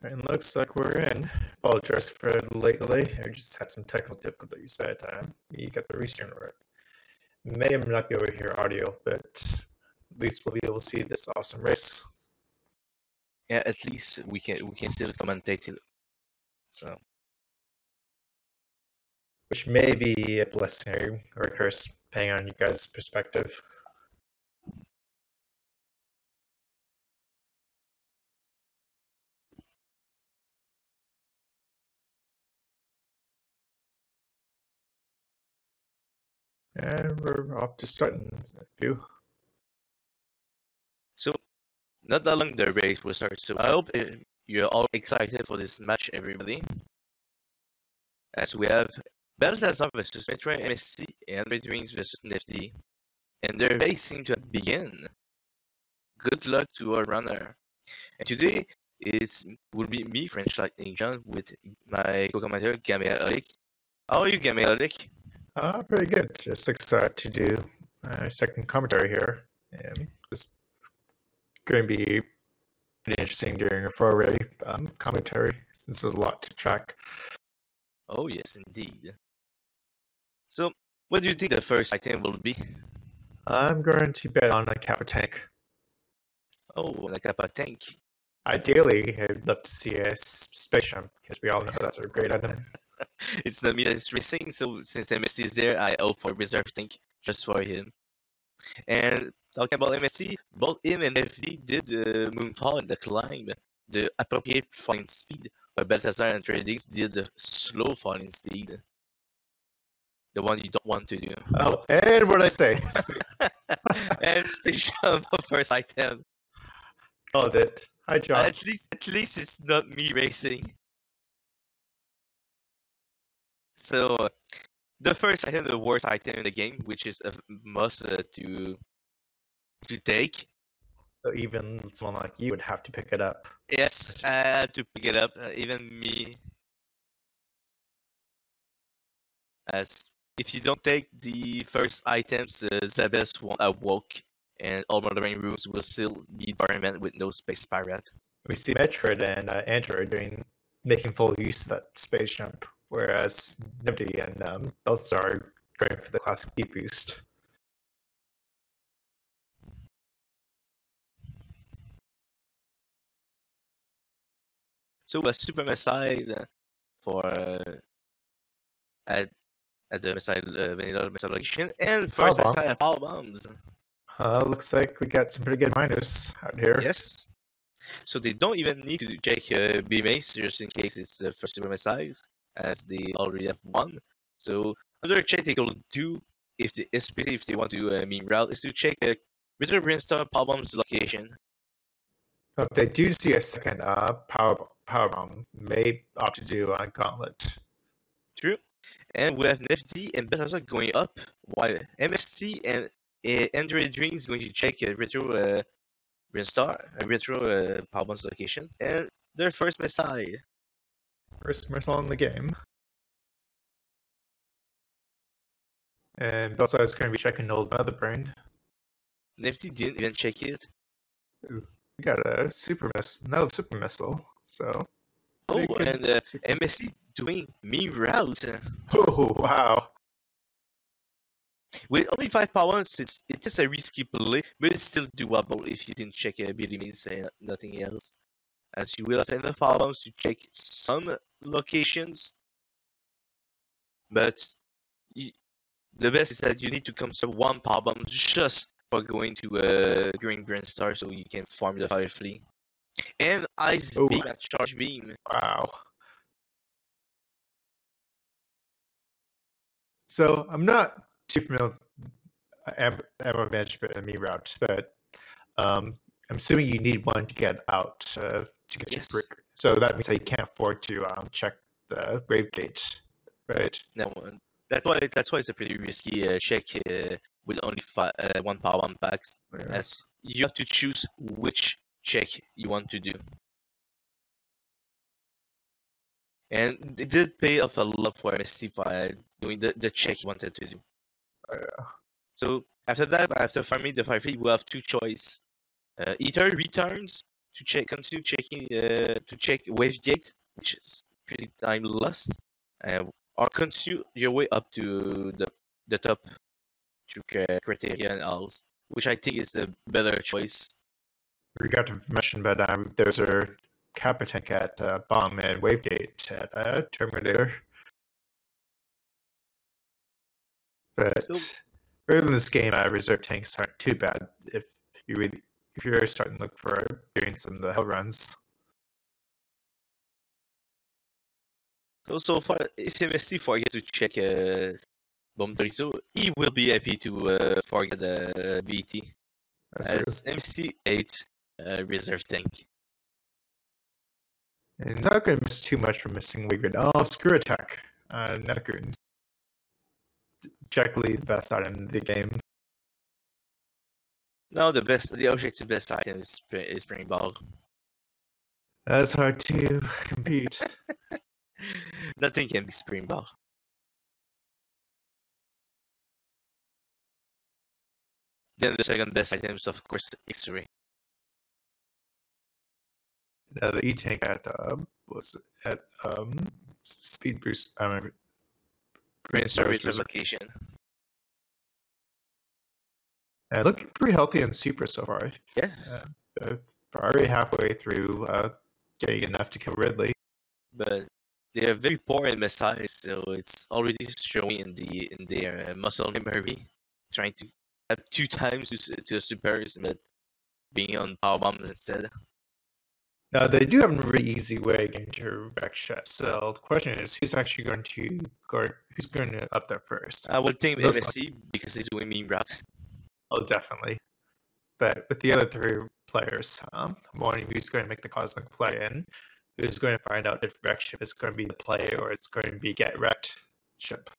And looks like we're in. Apologize for the late delay. I just had some technical difficulties that you got the restart right. May or may not be able to hear audio, but at least we'll be able to see this awesome race. Yeah, at least we can still commentate it. So, which may be a blessing or a curse, depending on you guys' perspective. And we're off to start in a few. So, not that long the race will start. So I hope you're all excited for this match, everybody. As we have Belthasar versus Metro MSC and Red Wings versus Nifty. And their race seems to have begun. Good luck to our runner. And today will be me, French Lightning John, with my co-commentator Gameolic. How are you, Gameolic? Pretty good. Just excited to do second commentary here. And it's going to be pretty interesting during a four-way commentary, since there's a lot to track. Oh, yes, indeed. So, what do you think the first item will be? I'm going to bet on a Kappa tank. Oh, like a tank. Ideally, I'd love to see a space jump, because we all know that's a great item. It's not me that's racing, so since MSC is there, I hope for a reserve tank just for him. And talking about MSC, both him and FD did the moonfall and the climb, the appropriate falling speed, while Belthasar and Tradings did the slow falling speed. The one you don't want to do. Oh, and what did I say? And space jump first item. Called it. Hi, John. At least it's not me racing. So, the first item, the worst item in the game, which is a must to take. So even someone like you would have to pick it up. Yes, I had to pick it up. Even me. As if you don't take the first items, Zabes won't awoke, and all mothering rooms will still be dormant with no space pirate. We see Metroid and Android making full use of that space jump, whereas Nifty and Belthasar are going for the classic deep boost. So a super missile for at the missile vanilla missile location, and first missile power bombs. Looks like we got some pretty good miners out here. Yes. So they don't even need to check B-Mace just in case it's the first super missiles, as they already have one. So another check they will do especially if they want to meme route is to check Ritter Brainstorm power bomb's location. If they do see a second power bomb, may opt to do a gauntlet. True. And we have Nifty and Belthasar going up, while MST and Android Dreams going to check Retro Brainstorm, Retro power bomb's location, and their first missile. First missile in the game. And Belthasar is going to be checking Old Mother Brain. Nifty didn't even check it. Ooh, we got a another super missile. So. Oh, and MSC doing meme route. Oh, wow. With only 5 power bombs, it is a risky play, but it's still doable if you didn't check beauty means nothing else. As you will have enough power bombs to check some locations, but the best is that you need to conserve 1 power bomb just for going to Green Brainstar so you can farm the Fire Flea. And Ice Beam at Charge Beam. Wow. So I'm not too familiar with ammo management and me route, but I'm assuming you need one to get out to get your brick. So that means that you can't afford to check the grave gate, right? No, that's why it's a pretty risky check with only 1 power bomb packs. Yeah. As you have to choose which check you want to do. And it did pay off a lot for MSC by doing the check you wanted to do. Yeah. So after that, after farming the Fire Fleet, we'll have 2 choices. Either returns continue checking to check wave gate, which is pretty time lost, or continue your way up to the top through criteria and alls, which I think is the better choice. We got to mention, but there's a Kappa tank at Bomb and Wavegate at Terminator. But So, rather than this game, reserve tanks aren't too bad if you're starting to look for doing some of the hell runs. so far, if MSC forget to check Bomb 32, he will be happy to forget the BT. As MC8 reserve tank. And not going to miss too much from missing Wigrid. Oh, screw attack. Netgoons. Objectively the best item in the game. No, the objective best item is Spring Ball. That's hard to compete. Nothing can be Spring Ball. Then the second best item is of course X-Ray. The E-Tank at Speed Boost. I remember. Prince Reserve location. Looking pretty healthy and super so far. Yes. Already halfway through getting enough to kill Ridley. But they are very poor in missiles, so it's already showing in their muscle memory, trying to have 2 times to the supers, but being on power bombs instead. Now they do have a really easy way of getting to wreck ship. So the question is, who's actually going to go? Who's going to up there first? I would think MSC because he's doing mean routes. Oh, definitely. But with the other 3 players, one who's going to make the cosmic play and who's going to find out if wreck ship is going to be the play or it's going to be get wrecked ship.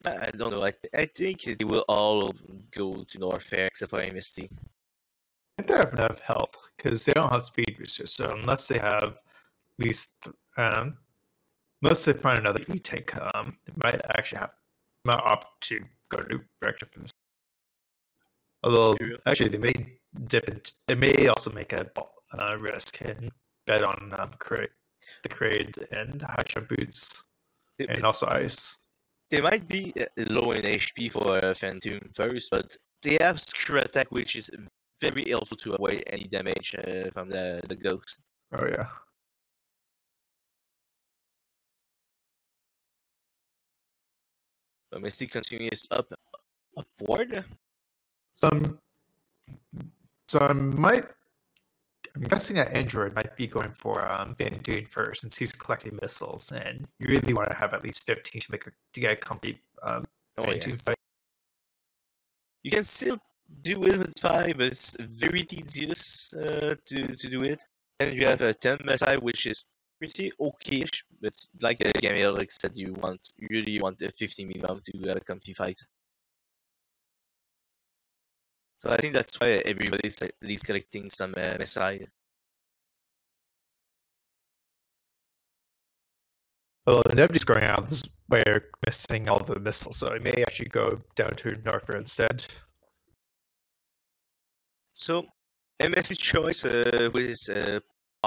I don't know. I think they will all go to Norfair except for MST. They have enough health because they don't have speed boosters. So unless they have at least, unless they find another E-Tank, they might actually might opt to go to wreck ship. Although actually they may they may also make a risk and bet on the Kraid and high jump boots and also ice. They might be low in HP for Phantom first, but they have Screw Attack, which is very helpful to avoid any damage from the ghost. Oh yeah. But Misty continues upward. So I'm guessing that Android might be going for Van Dune first, since he's collecting missiles, and you really want to have at least 15 to get a complete Van Dune fight. You can still do it with 5, but it's very tedious to do it. And you have a 10 missile, which is pretty okay-ish, but like Gamil said, you really want a 50 minimum to have a comfy fight. So I think that's why everybody's at least collecting some missile. Well, Nebdy's going out this way, missing all the missiles, so it may actually go down to Norfair instead. So, MS's choice with his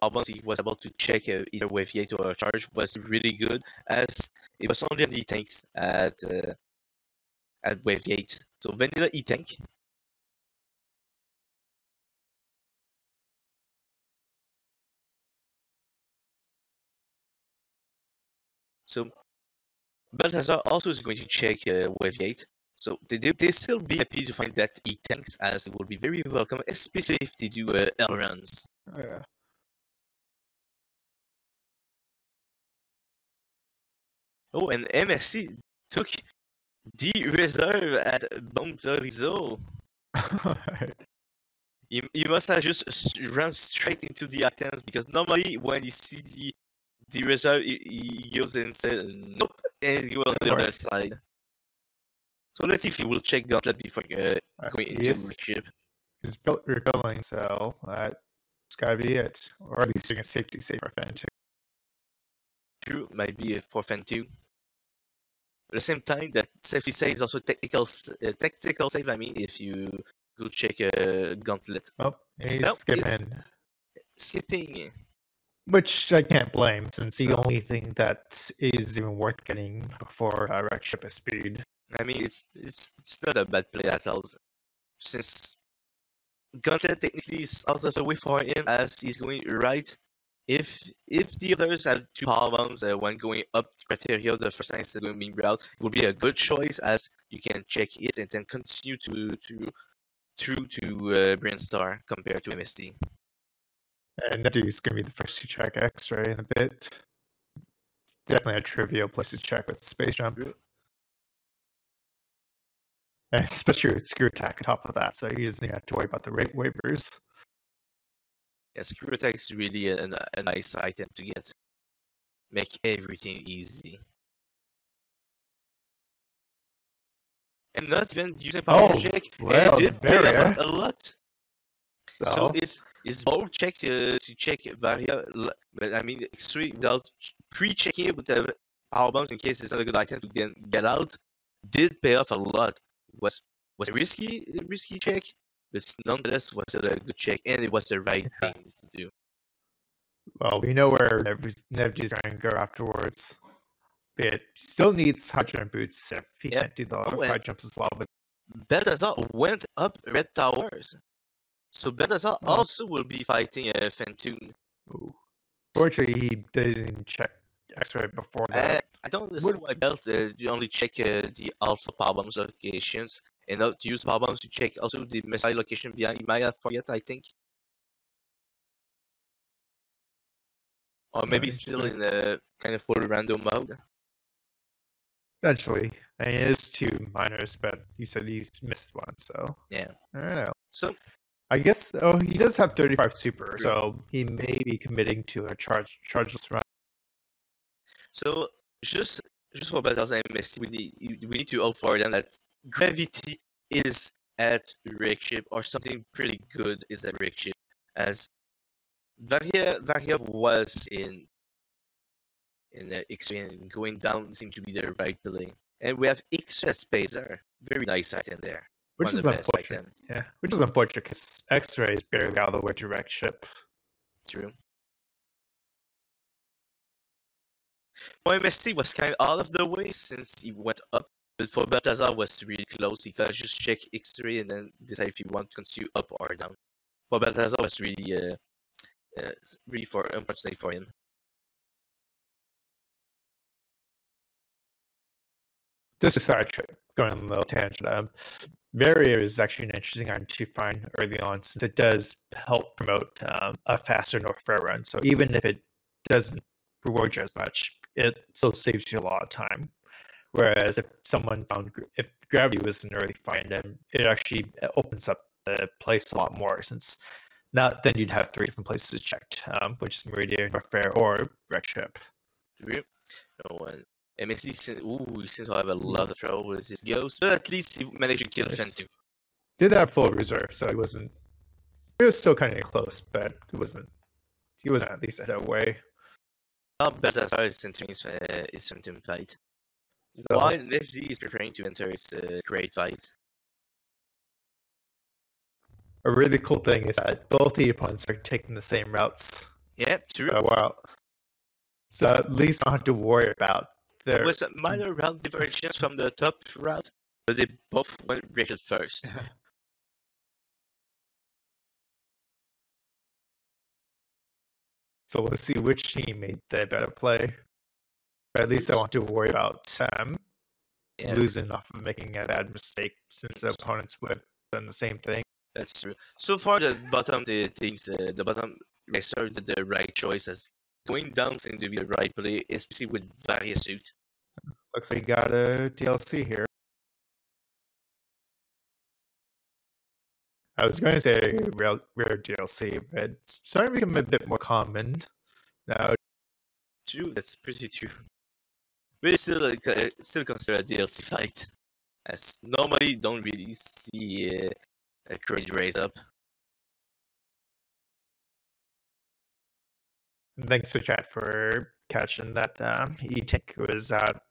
albums he was able to check either wave 8 or charge was really good, as it was only on E-Tanks at wave 8. So, vanilla E-Tank. So, Belthasar also is going to check wave 8. So they still be happy to find that E-Tanks, as it will be very welcome, especially if they do L runs. Oh, yeah. Oh, and MSC took the reserve at Belthasar. You must have just run straight into the items, because normally when you see the reserve, he goes and says nope, and you go on the other side. So let's see if he will check Gauntlet before going into the ship. He's refilling, so that's gotta be it. Or at least doing a safety save for Fan 2. True, might be for Fan 2. At the same time, that safety save is also tactical save. I mean, if you go check Gauntlet. Oh, he's skipping. skipping. Which I can't blame, since the only thing that is even worth getting before wreck ship is speed. I mean, it's not a bad play at all, since Gauntlet technically is out of the way for him as he's going right. If the others have two power bombs, one going up criteria, the first time instead of going being route, it would be a good choice as you can check it and then continue to through to Brand Star compared to MST. And Neptune is going to be the first to check X-ray in a bit. Definitely a trivial place to check with Space Jump. And especially with Screw Attack on top of that, so he doesn't even have to worry about the rate waivers. Yeah, Screw Attack is really a nice item to get. Make everything easy. And not even using power check, well, it did pay off a lot. So it's bold check to check Varia, but I mean X3 without pre-checking it with the power bombs in case it's not a good item to get out, did pay off a lot. Was a risky check, but nonetheless was a good check, and it was the right thing to do. Well, we know where Nevji's going to go afterwards. But still needs high jump boots if he can't do the high jumps as well. But Belthasar went up red towers. So Belthasar also will be fighting Fentoon. Fortunately, he doesn't check X-ray before that. I don't understand why Belt you only check the alpha power bombs locations and not use power bombs to check also the missile location behind Maya for yet, I think. Or maybe still in a kind of full random mode. Actually, I mean, it is two minors, but you said he's missed one, so yeah, I don't know. So I guess he does have 35 super, so he may be committing to a chargeless run. So just for Belthasar and MST, we need to hope for them that gravity is at Wreck Ship or something pretty good is at Wreck Ship, as Varia was in X-ray and going down seemed to be the right play. And we have X-ray Spacer, very nice item there. Which is unfortunate. Yeah, which is unfortunate because X-ray is barely out of the way to Wreck Ship. True. For MST was kind of out of the way since he went up, but for Belthasar was really close. He could just check X-ray and then decide if he want to continue up or down. For Belthasar was really unfortunate for him. Just a side trip, going on a little tangent. Barrier is actually an interesting item to find early on since it does help promote a faster North Fair run. So even if it doesn't reward you as much, it still saves you a lot of time. Whereas if gravity was an early find, then it actually opens up the place a lot more since now then you'd have 3 different places checked, which is Meridian, North Fair, or Wreck Ship. MSC seems to have a lot of trouble with his ghost, but at least he managed to kill Fentoon. Did have full reserve, so he wasn't. It was still kind of close, but he wasn't at least ahead away. Belthasar is entering his Fentoon fight. So, while Nifty is preparing to enter his great fight. A really cool thing is that both the opponents are taking the same routes. Yeah, true. So at least I don't have to worry about there was a minor route divergence from the top route, but they both went rated first. So we'll see which team made the better play. But at least I don't have to worry about losing off of making a bad mistake since the opponents would have done the same thing. That's true. So far, the bottom teams, the bottom racer did the right choice as going down seemed to be the right play, especially with various suit. Looks like we got a DLC here. I was going to say rare DLC, but it's starting to become a bit more common now. True, that's pretty true. But it's still consider a DLC fight, as normally you don't really see a cringe raise up. Thanks to chat for catching that. E-Tank was at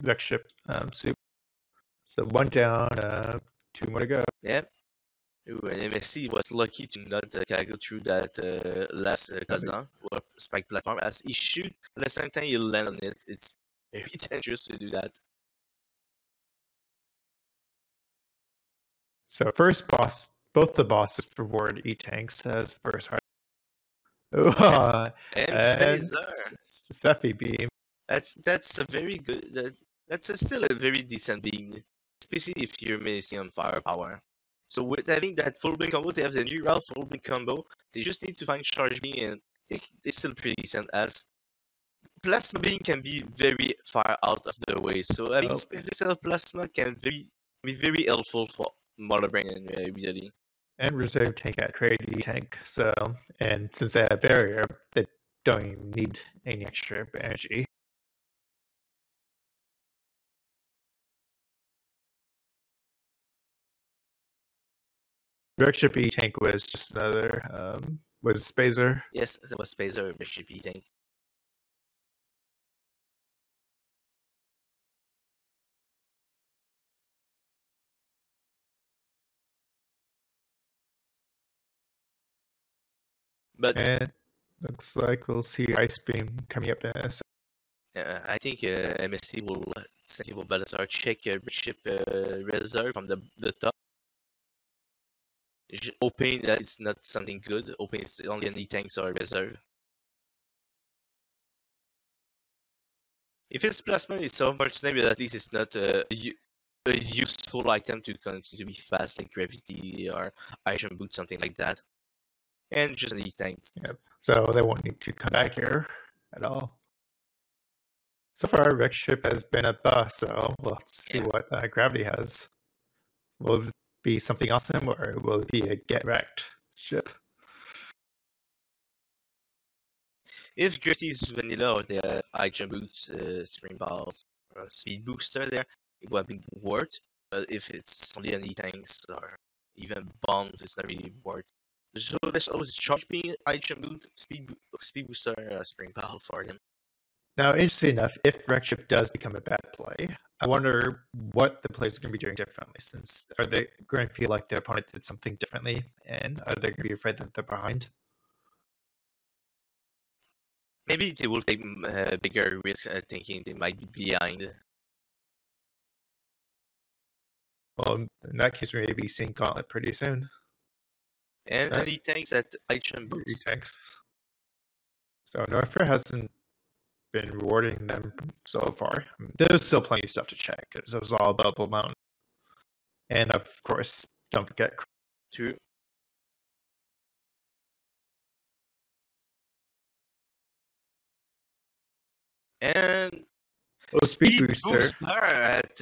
Wreck Ship soup. So 1 down, 2 more to go. Yep. Ooh, and MSC was lucky to not go through that last Kazan or spike platform, as he shoot at the same time he land on it. It's very dangerous to do that. So first boss, both the bosses reward E-tanks as first hard. And And Spazer. Sephi beam. That's a very good. Still a very decent beam, especially if you're missing on firepower. So with having that full blink combo, they have the new route full blink combo. They just need to find charge beam, and they're still pretty decent. As plasma beam can be very far out of the way, so having space instead of plasma can be very helpful for Mother Brain and really. And reserve tank at create E-tank. So, and since they have barrier, they don't even need any extra energy. Direction E-tank was just another, was Spazer. Yes, that was Spazer, Bishop E-tank. But and looks like we'll see Ice Beam coming up in a second. I think MSC will send you for Belthasar check ship reserve from the top. Hoping that it's not something good. Hoping it's only an E-tanks or reserve. If it's plasma, it's so unfortunate, but at least it's not a useful item to continue to be fast, like gravity or iron boot, something like that. And just an E-tanks. Yep. So they won't need to come back here at all. So far, Rex ship has been a bust, so we'll see what Gravity has. Will it be something awesome, or will it be a get wrecked ship? If Gravity is vanilla or they have iron boots, spring balls, or speed booster there, it would have been worth. But if it's only an E-tanks or even bombs, it's not really worth. So there's always charge being item boot, speed booster, spring ball for them. Now, interesting enough, if Rex ship does become a bad play, I wonder what the players are going to be doing differently. Since are they going to feel like their opponent did something differently, and are they going to be afraid that they're behind? Maybe they will take bigger risks, thinking they might be behind. Well, in that case, we may be seeing Gauntlet pretty soon. And he thinks that item boots. Thanks. So Norfair hasn't been rewarding them so far. I mean, there's still plenty of stuff to check because it was all about Bull Mountain. And of course, don't forget. True. And speed booster at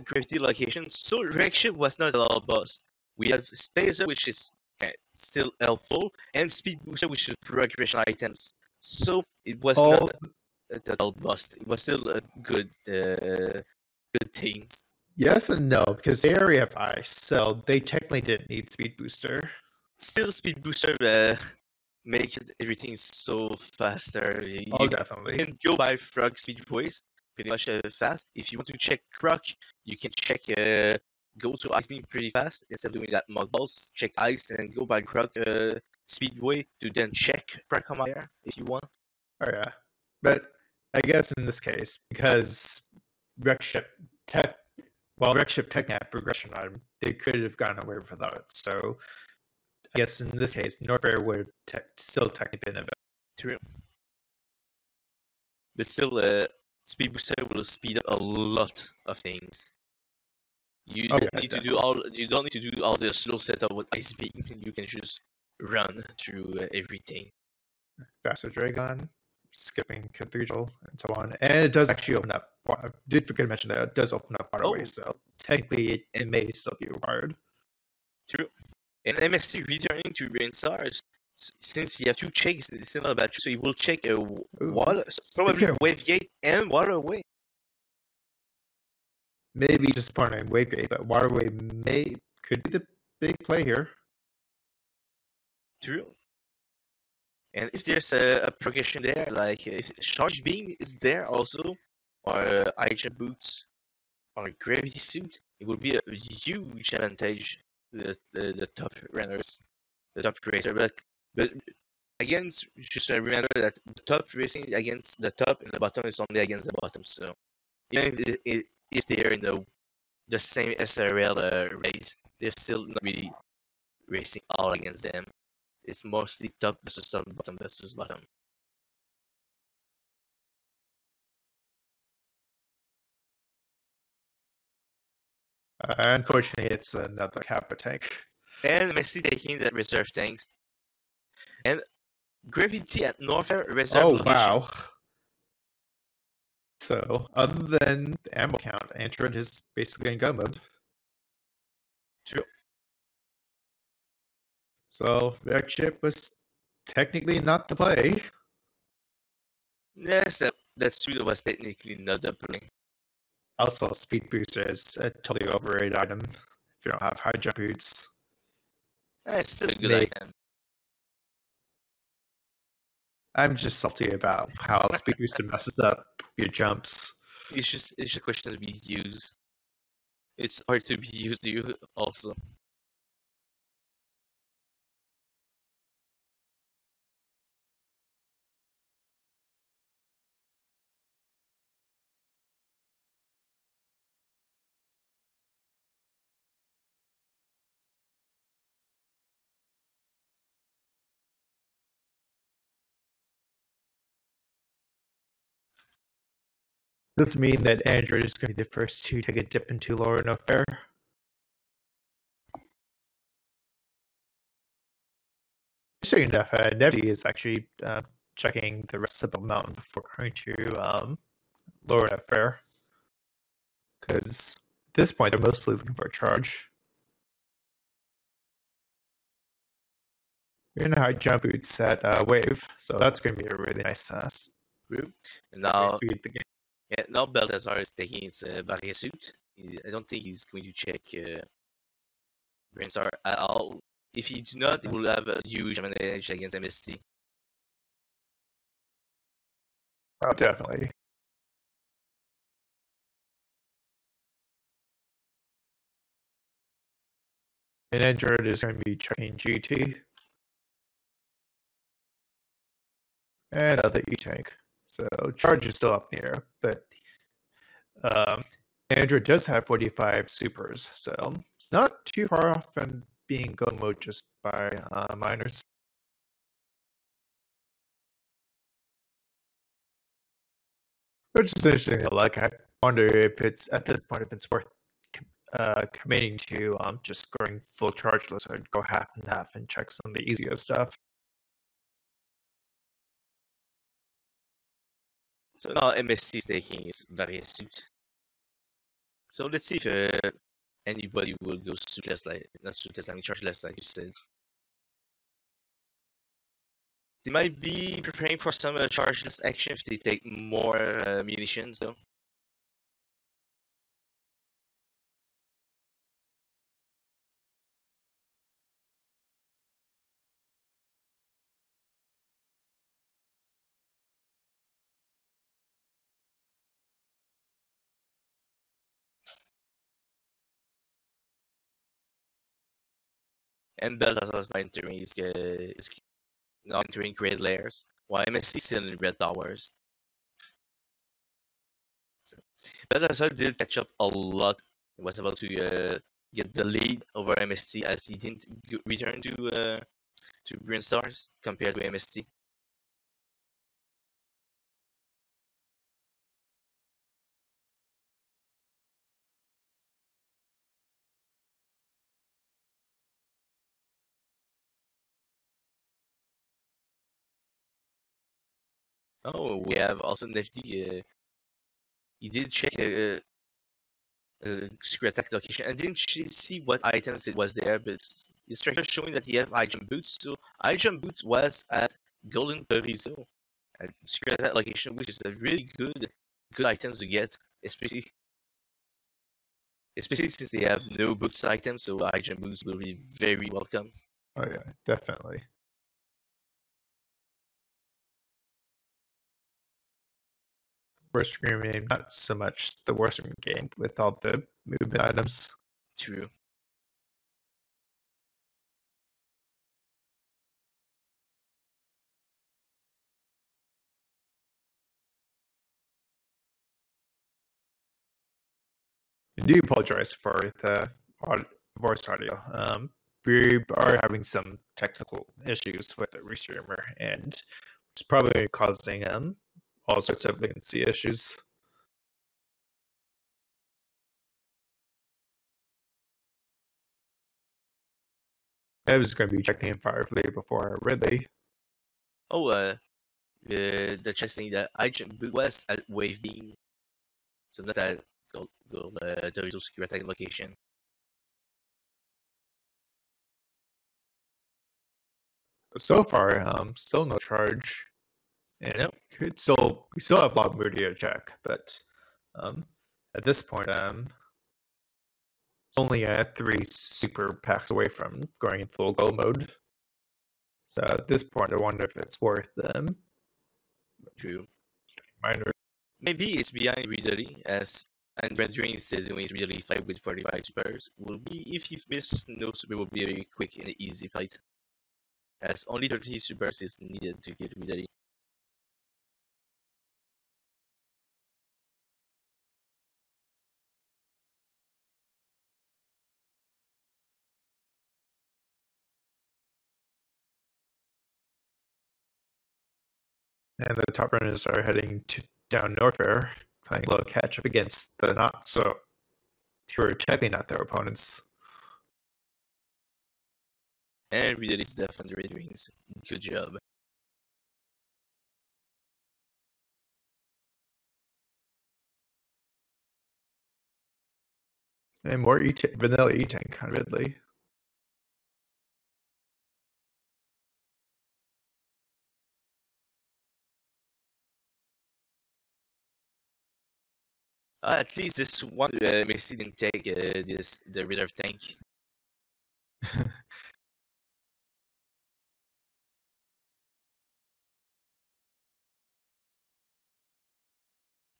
gravity location. So Reaction was not a lot boss. We have Spacer, which is still helpful, and Speed Booster, which is progression items. So it was not a total bust. It was still a good thing. Yes and no, because they already have ice, so they technically didn't need Speed Booster. Still, Speed Booster make everything so faster. Definitely. You can go by Frog Speedways pretty much fast. If you want to check Croc, you can check go to Ice Beam pretty fast instead of doing that Mug Balls. Check Ice and go by Croc Speedway to then check Croc on there if you want. Oh yeah, but I guess in this case, because Rex ship Tech had progression item, they could have gotten away without it. So I guess in this case, Norfair would have still technically been a bit. True. But still, Speed Booster will speed up a lot of things. You don't need to do all. You don't need to do all the slow setup with Ice Beam. You can just run through everything. Faster Dragon, skipping Cathedral, and so on. And it does actually open up. I did forget to mention that it does open up waterways, so technically it may still be required. True. And MSC returning to Rain Stars, since you have two checks, it's still not a bad choice. So you will check water, probably Wave Gate and Waterway. Maybe disappointing Wave Gate, but Waterway could be the big play here. True. And if there's a progression there, like if Charge Beam is there also, or Iron Boots, or Gravity Suit, it will be a huge advantage. the top runners, the top racer. But against, just remember that the top racing against the top and the bottom is only against the bottom. So even if they're in the same SRL race, they're still not really racing all against them. It's mostly top versus top, bottom versus bottom. Unfortunately, it's another Kappa tank. And Messi taking that reserve tanks. And Gravity at Norfair reserve location. Wow. So, other than the ammo count, Android is basically in gun mode. True. So, that chip was technically not the play. Yes, that's true. That was technically not the play. Also, Speed Booster is a totally overrated item if you don't have high jump boots. It's still a good item. I'm just salty about how Speed Booster messes up your jumps. It's just a question to be used. It's hard to be used also. Does this mean that Android is going to be the first to take a dip into Lower No Fair? Interesting enough, Nevi is actually checking the rest of the mountain before going to Lower No Fair. Because at this point, they're mostly looking for a charge. You're in high jump boots at Wave, so that's going to be a really nice now, speed the game. Yeah, now Belthasar is taking his barrier suit. I don't think he's going to check Brainstar at all. If he do not, he will have a huge advantage against MST. Oh, definitely. And Android is going to be checking GT. And other E-Tank. So charge is still up in the air, but Android does have 45 supers, so it's not too far off from being go mode just by miners. Which is interesting. Like, I wonder if it's at this point if it's worth committing to just going full chargeless or go half and half and check some of the easier stuff. So now MST is taking his various suit. So let's see if anybody will go suitless, like not suitless, I mean chargeless, like you said. They might be preparing for some chargeless action if they take more munitions, though. And Belthasar is not entering is not entering gray layers, while MSC is still in red towers. So, Belthasar did catch up a lot. He was able to get the lead over MST as he didn't return to Green Stars compared to MST. Oh, we have also Nifty. He did check secret attack location. I didn't see what items it was there, but it's showing that he has high jump boots. So high jump boots was at Golden Chorizo, at secret attack location, which is a really good items to get, especially since they have no boots items. So high jump boots will be very welcome. Oh yeah, definitely. Worst game, not so much the worst game with all the movement items. True. I do apologize for the voice audio. We are having some technical issues with the restreamer, and it's probably causing all sorts of latency issues. I was going to be checking Firefly before really. Oh, the chest thing that I was at Wave Beam, so not at go the security location. So far, still no charge, and No. we still have a lot of moody to check, but at this point, it's only 3 super packs away from going in full go mode. So at this point, I wonder if it's worth True. minor. Maybe it's behind Ridley as and rendering instead of doing really fight with 45 supers will be if you miss no super will be a very quick and easy fight. As only 30 supers is needed to get Ridley. And the top runners are heading down north there, playing a little catch up against the not so who are technically not their opponents. And Ridley's defender doing good job. And more vanilla eating, kind of Ridley. At least this one Messi didn't take the reserve tank.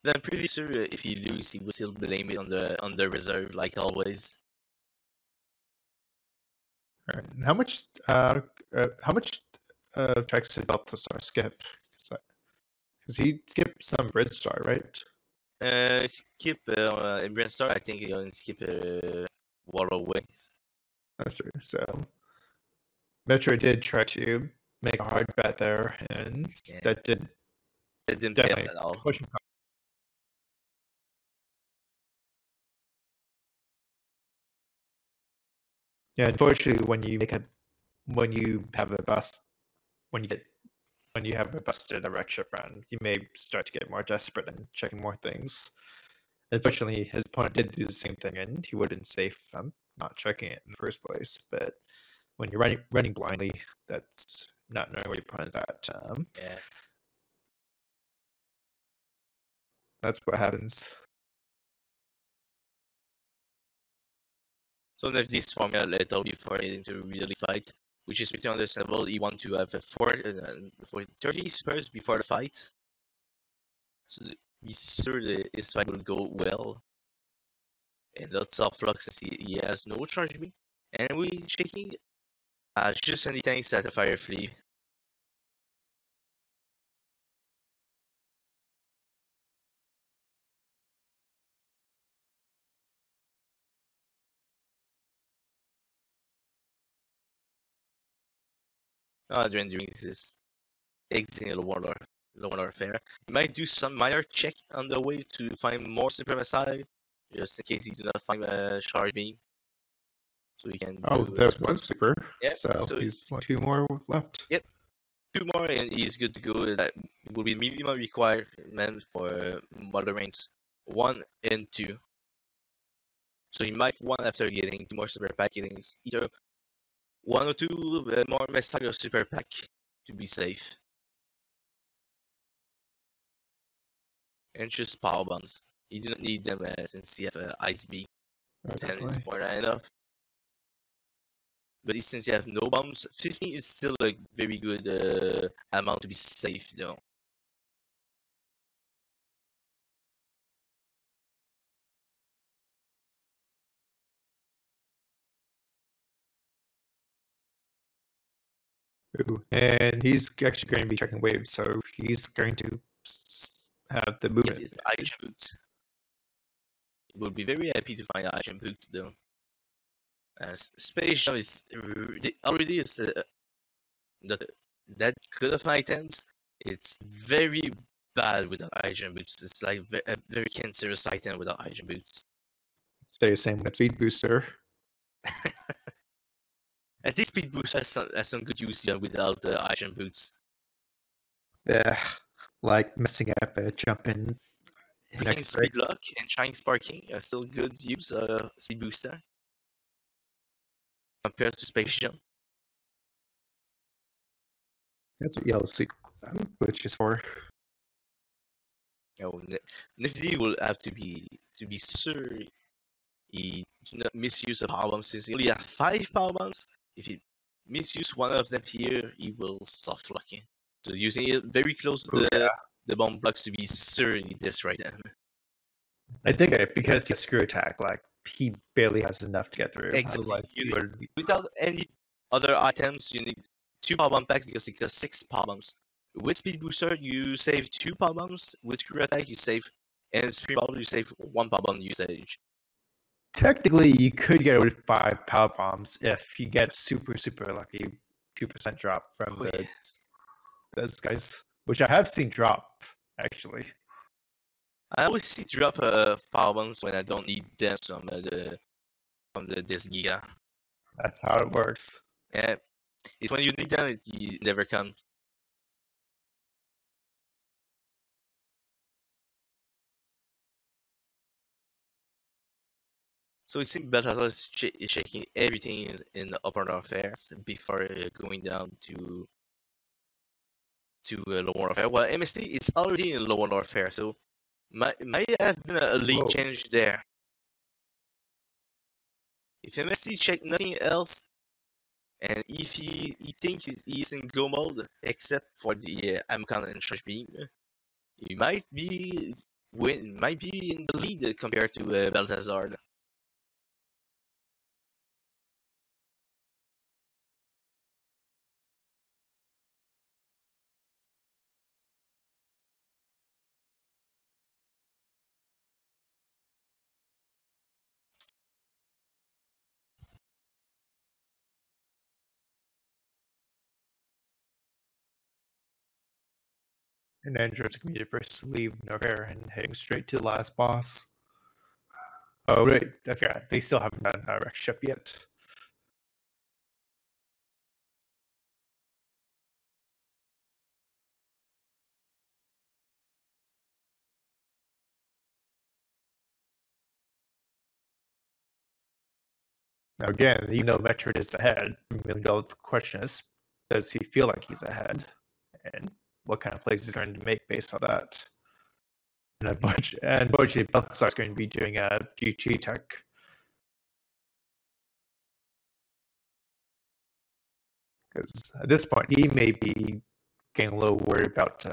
Then I'm pretty sure if he loses, he will still blame it on the reserve like always. All right. And how much checks did Belthasar skip? Because he skipped some red star, right? Skip in Brainstorm, I think you can skip Wall away. That's true. So Metro did try to make a hard bet there, and Yeah. that did That didn't pay off definitely at all. push him. Yeah, unfortunately, when you have a bust, when you have a busted erect ship run, you may start to get more desperate and checking more things. Unfortunately, his opponent did do the same thing, and he would have been safe not checking it in the first place. But when you're running blindly, that's not knowing where your opponent's at. Yeah. That's what happens. So there's this formula little before heading to really fight, which is pretty understandable. You want to have a 30 spurs before the fight, so be sure that his fight will go well. And lots of flux since he has no charge me. And we checking just any tanks at the Firefly. During this exiting the Warlord Fair. You might do some minor check on the way to find more Supremacy, just in case you do not find a charge beam. So you can Oh, there's one super. Yeah, so he's like 2 more left. Yep. 2 more and he's good to go. That will be minimum requirement for Mother Reigns 1 and 2. So you might want after getting 2 more super pack, getting either 1 or 2 more Messiah super pack to be safe. And just power bombs. You do not need them since you have Ice Beam. 10 is more than enough. But since you have no bombs, 15 is still a very good amount to be safe though. Ooh. And he's actually going to be checking waves, so he's going to have the movement. It is Eye Boots. will be very happy to find an item boot though. As Space Jump is already is that good of items. It's very bad without item boots. It's like a very cancerous item without item boots. Stay the same with speed booster. At least speed boost has some good use without the item boots. Yeah, like messing up a jump in. Bringing speed lock and shine sparking are still good use speed booster compared to space jump. That's what yellow suit glitch is for. You know, Nifty will have to be sure he do not misuse a power bomb since he only has 5 power bombs. If he misuse one of them here, he will soft locking. So using it very close to the bomb blocks to be sure he does right then. I think because he has screw attack, like he barely has enough to get through. Exactly. Without any other items, you need 2 power bomb packs because it costs 6 power bombs. With speed booster, you save 2 power bombs. With screw attack, you save, and speed bubble, you save 1 power bomb usage. Technically, you could get away with 5 power bombs if you get super lucky 2% drop from those guys, which I have seen drop actually. I always see drop power bombs when I don't need them from this Giga. That's how it works. Yeah, it's when you need them, it never comes. So it seems Belthasar is shaking everything in the upper affairs before going down to lower warfare. Well, MST is already in lower warfare, so might have been a league change there. If MST check nothing else, and if he thinks he's in go mode, except for the Amcon and Charge Beam, he might be in the lead compared to Belthasar. And Android's going to be the first to leave Novair and heading straight to the last boss. Oh, right. I forgot. They still haven't done a wreck ship yet. Now, again, even though Metroid is ahead, the question is, does he feel like he's ahead? And what kind of plays he's going to make based on that? And unfortunately, Belthasar is going to be doing a GG tech. Because at this point, he may be getting a little worried about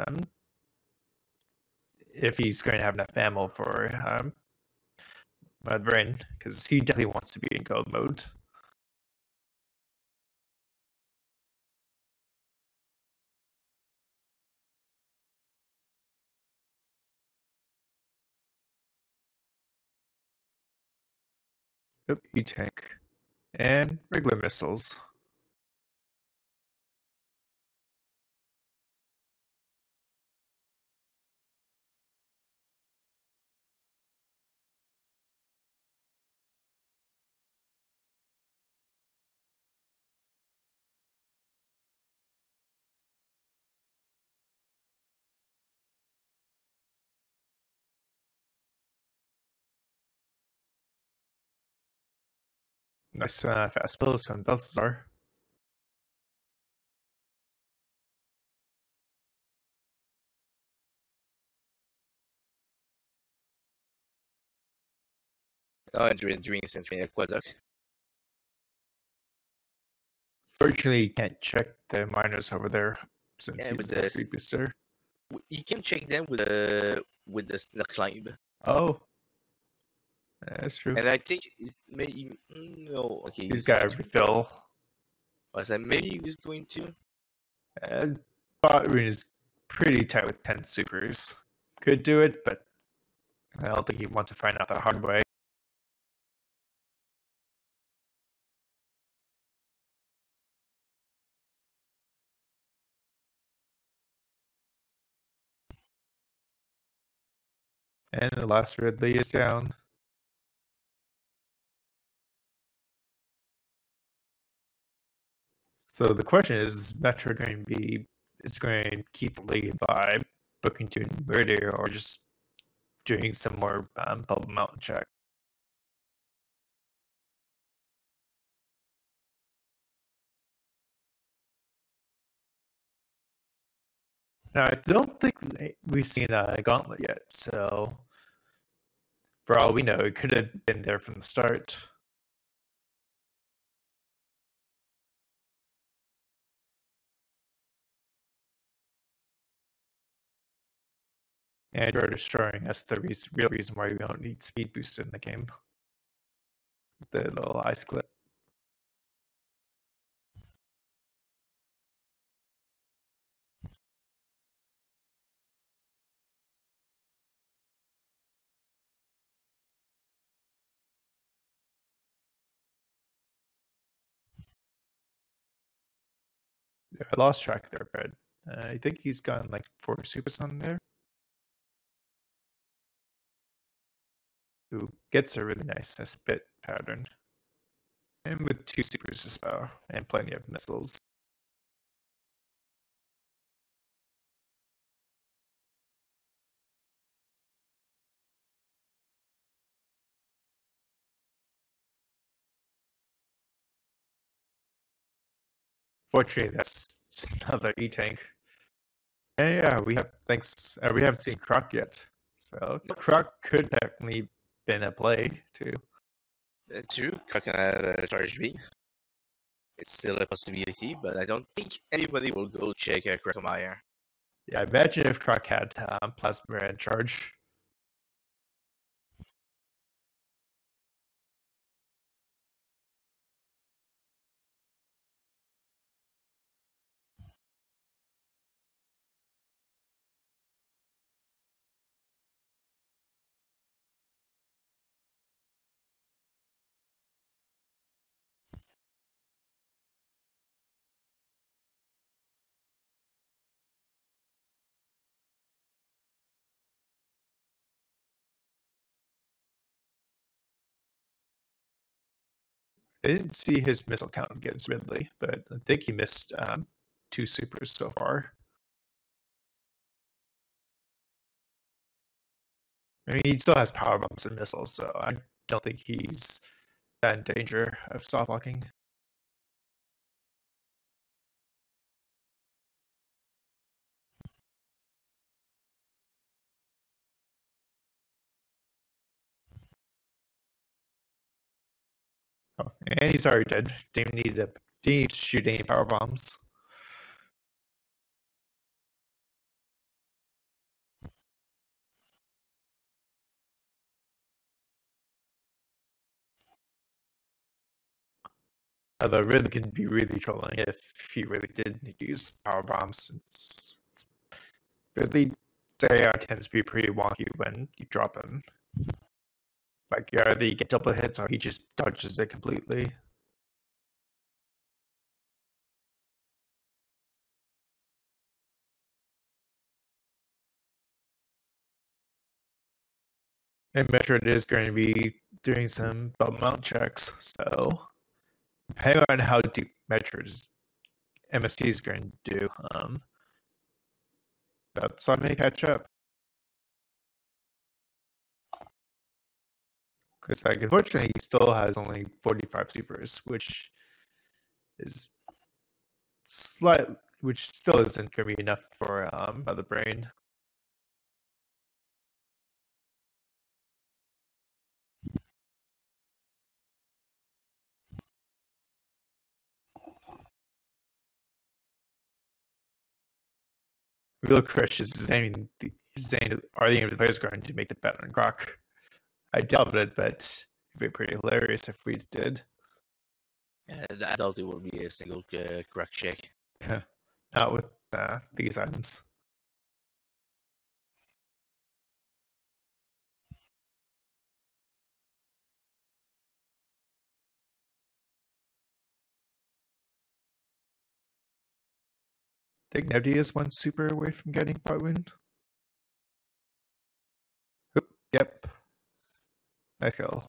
if he's going to have enough ammo for Brain, because he definitely wants to be in gold mode. Yep, E-Tank. And regular missiles. Nice fast builds from Belthasar. And during Century Aqueduct. Fortunately, you can't check the miners over there since he's a speed booster. You can check them with the climb. Oh, that's true. And I think maybe no. Okay, he's got a refill. Was that maybe he was going to? Bot Rune is pretty tight with 10 supers. Could do it, but I don't think he wants to find out the hard way. And the last Ridley is down. So the question is Metro going to keep the lead by booking to Murder or just doing some more bubble mountain check? Now, I don't think we've seen a gauntlet yet, so for all we know, it could have been there from the start. And you're destroying us the real reason why we don't need speed boost in the game. The little ice clip. Yeah, I lost track there, but I think he's gotten like 4 supers on there. Who gets a really nice spit pattern. And with 2 supers to spell and plenty of missiles. Fortunately, that's just another E-tank. And yeah, we haven't seen Croc yet. So Croc could technically been a play too. True, Croc can have a charge B. It's still a possibility, but I don't think anybody will go check a Crocomire. Yeah, imagine if Croc had Plasma and charge. I didn't see his missile count against Ridley, but I think he missed 2 supers so far. I mean, he still has power bombs and missiles, so I don't think he's that in danger of soft locking. Oh, and he's already dead. Didn't need to shoot any power bombs. Although really can be really trolling if he really did use power bombs, since really Daya tends to be pretty wonky when you drop him. Like either you get double hits or he just dodges it completely. And Metroid is going to be doing some bump mount checks, so depending on how deep Metroid's MST is going to do, that's what may catch up. Because like unfortunately he still has only 45 supers, which is which still isn't going to be enough for the brain. Real crush is saying are the players going to make the bet on Croc? I doubt it, but it'd be pretty hilarious if we did. Yeah, I doubt it will be a single Croc check. Yeah, not with these items. I think Nevdi is 1 super away from getting pot win. Oop, Yep. Nice kill.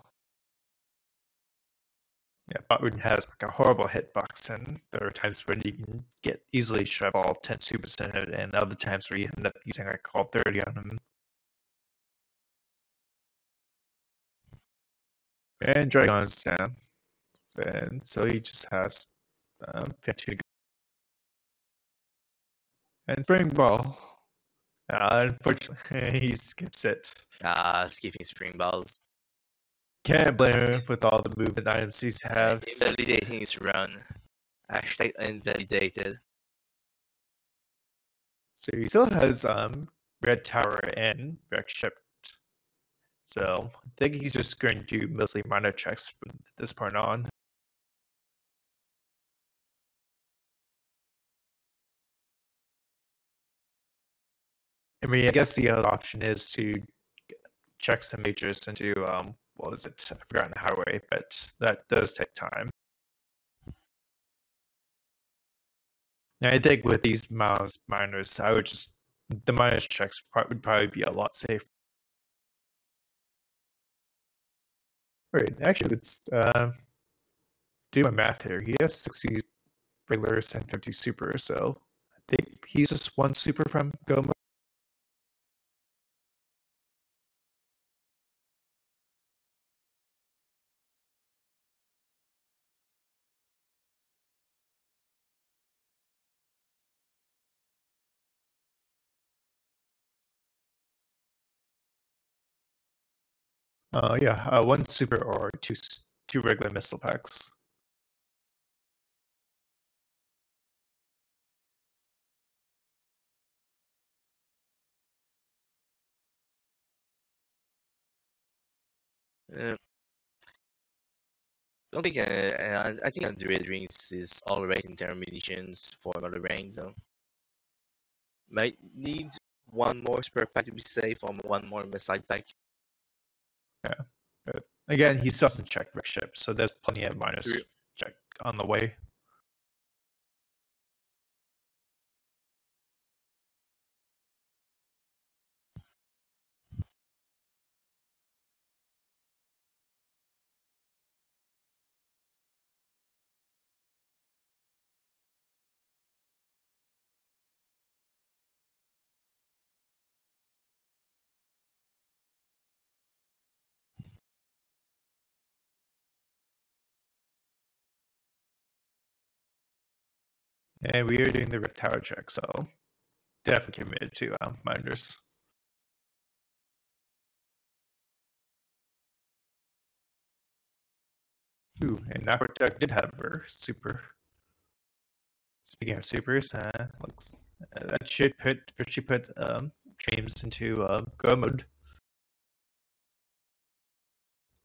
Yeah, Botwood has like a horrible hitbox, and there are times when you can get easily shove all 10 supers in it, and other times where you end up using like all 30 on him. And Dragon's down. And so he just has 15 to go. And Spring Ball. Unfortunately, he skips it. Skipping spring balls. Can't blame him with all the movement items he has. Invalidating his run. Hashtag invalidated. So he still has Red Tower and Wreck Ship. So I think he's just going to do mostly minor checks from this point on. I mean, I guess the other option is to check some majors into what was it? I've forgotten the highway, but that does take time. And I think with these minors, I would just the minors checks would probably be a lot safer. Wait, actually, let's do my math here. He has 60 regulars and 50 super, so I think he's just one super from go mode. Yeah, one super or two regular missile packs. Don't think I think Android rings is alright in terms of munitions for another range, so might need one more spare pack to be safe, or one more missile pack. Yeah, but again, he still doesn't check Wreck Ship, so there's plenty of minus True. check on the way. And we are doing the Red Tower check, so definitely committed to miners. Ooh, and Aquatech did have her super. Speaking of supers, looks that should put James into go mode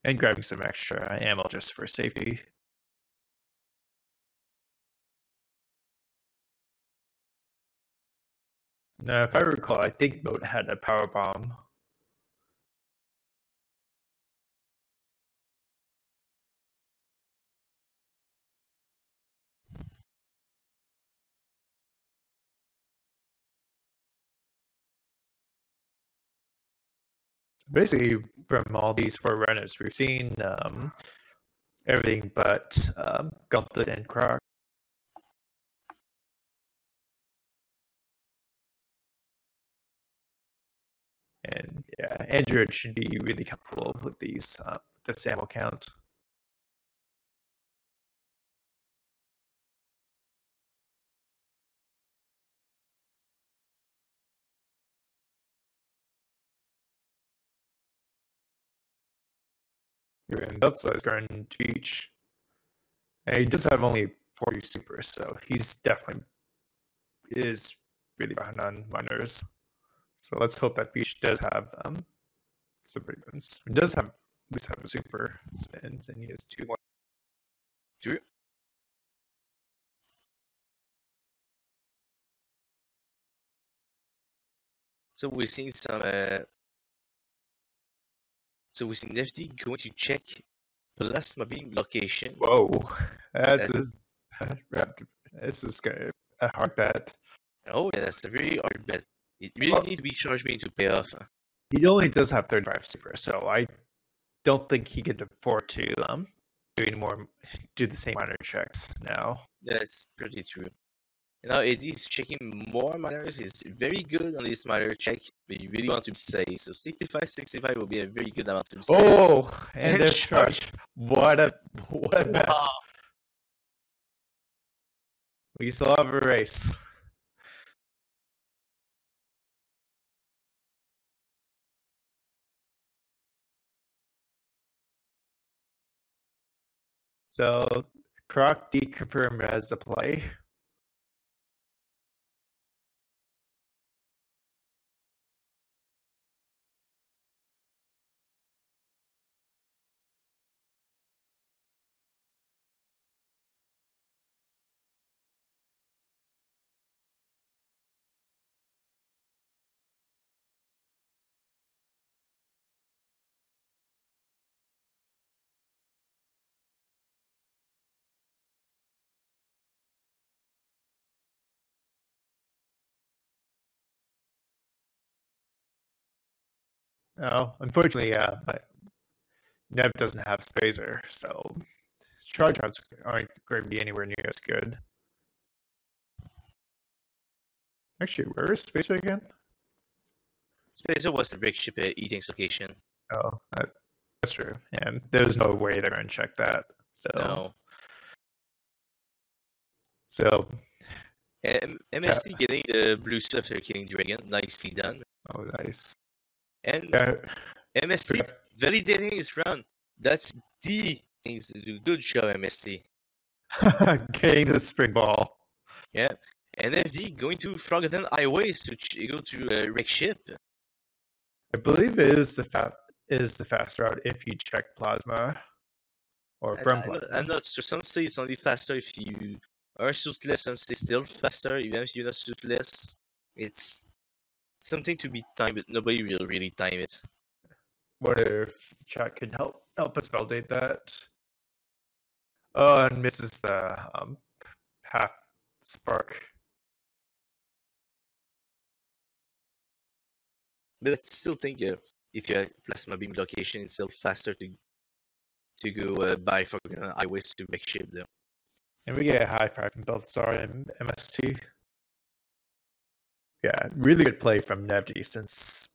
and grabbing some extra ammo just for safety. Now, if I recall, I think Moat had a power bomb. Basically, from all these forerunners, we've seen everything but Gauntlet and Croc. And yeah, Android should be really comfortable with these this ammo count. And Belthasar is going to Beach. And he does have only 40 supers, so he's definitely is really behind on miners. So let's hope that Beach does have some pretty ones. He does have at least have a super, and he has 2-1. True. So we've seen some. So we've seen Nifty going to check plasma beam location. Whoa, that's this is a hard bet. Oh, yeah, that's a very hard bet. It really needs to be charged beam to pay off. He only does have 35 super, so I don't think he could afford to do the same minor checks now. That's pretty true. Now, it is checking more minors. Is very good on this minor check, but you really want to be safe. So 65 will be a very good amount to be safe. Oh, and And there's charge. What a bet. Wow. We still have a race. So Croc deconfirmed as a play. Oh, unfortunately, but Nev doesn't have Spacer, so his charge outs aren't going to be anywhere near as good. Actually, where is Spacer again? Spacer was the big ship eating's location. Oh, that's true. And there's no way they're going to check that. So, No. so MST getting the blue stuff after killing Dragon. Nicely done. oh, nice. And Yeah. MST validating his round. That's the things to do. Good job, MST. Getting the spring ball. Yeah. NFD going to Forgotten Highways to go to wreck ship. I believe it is the fast route if you check plasma or from plasma. I'm not sure. Some say it's only faster if you are suitless. Some say still faster even if you're not suitless. It's something to be timed, but nobody will really time it. What if chat could help us validate that? Oh, and misses the half spark. But I still think if you have plasma beam location, it's still faster to go by Forgotten Highways to wreck ship though. And we get a high five from Belthasar and MST. Yeah, really good play from Nevji since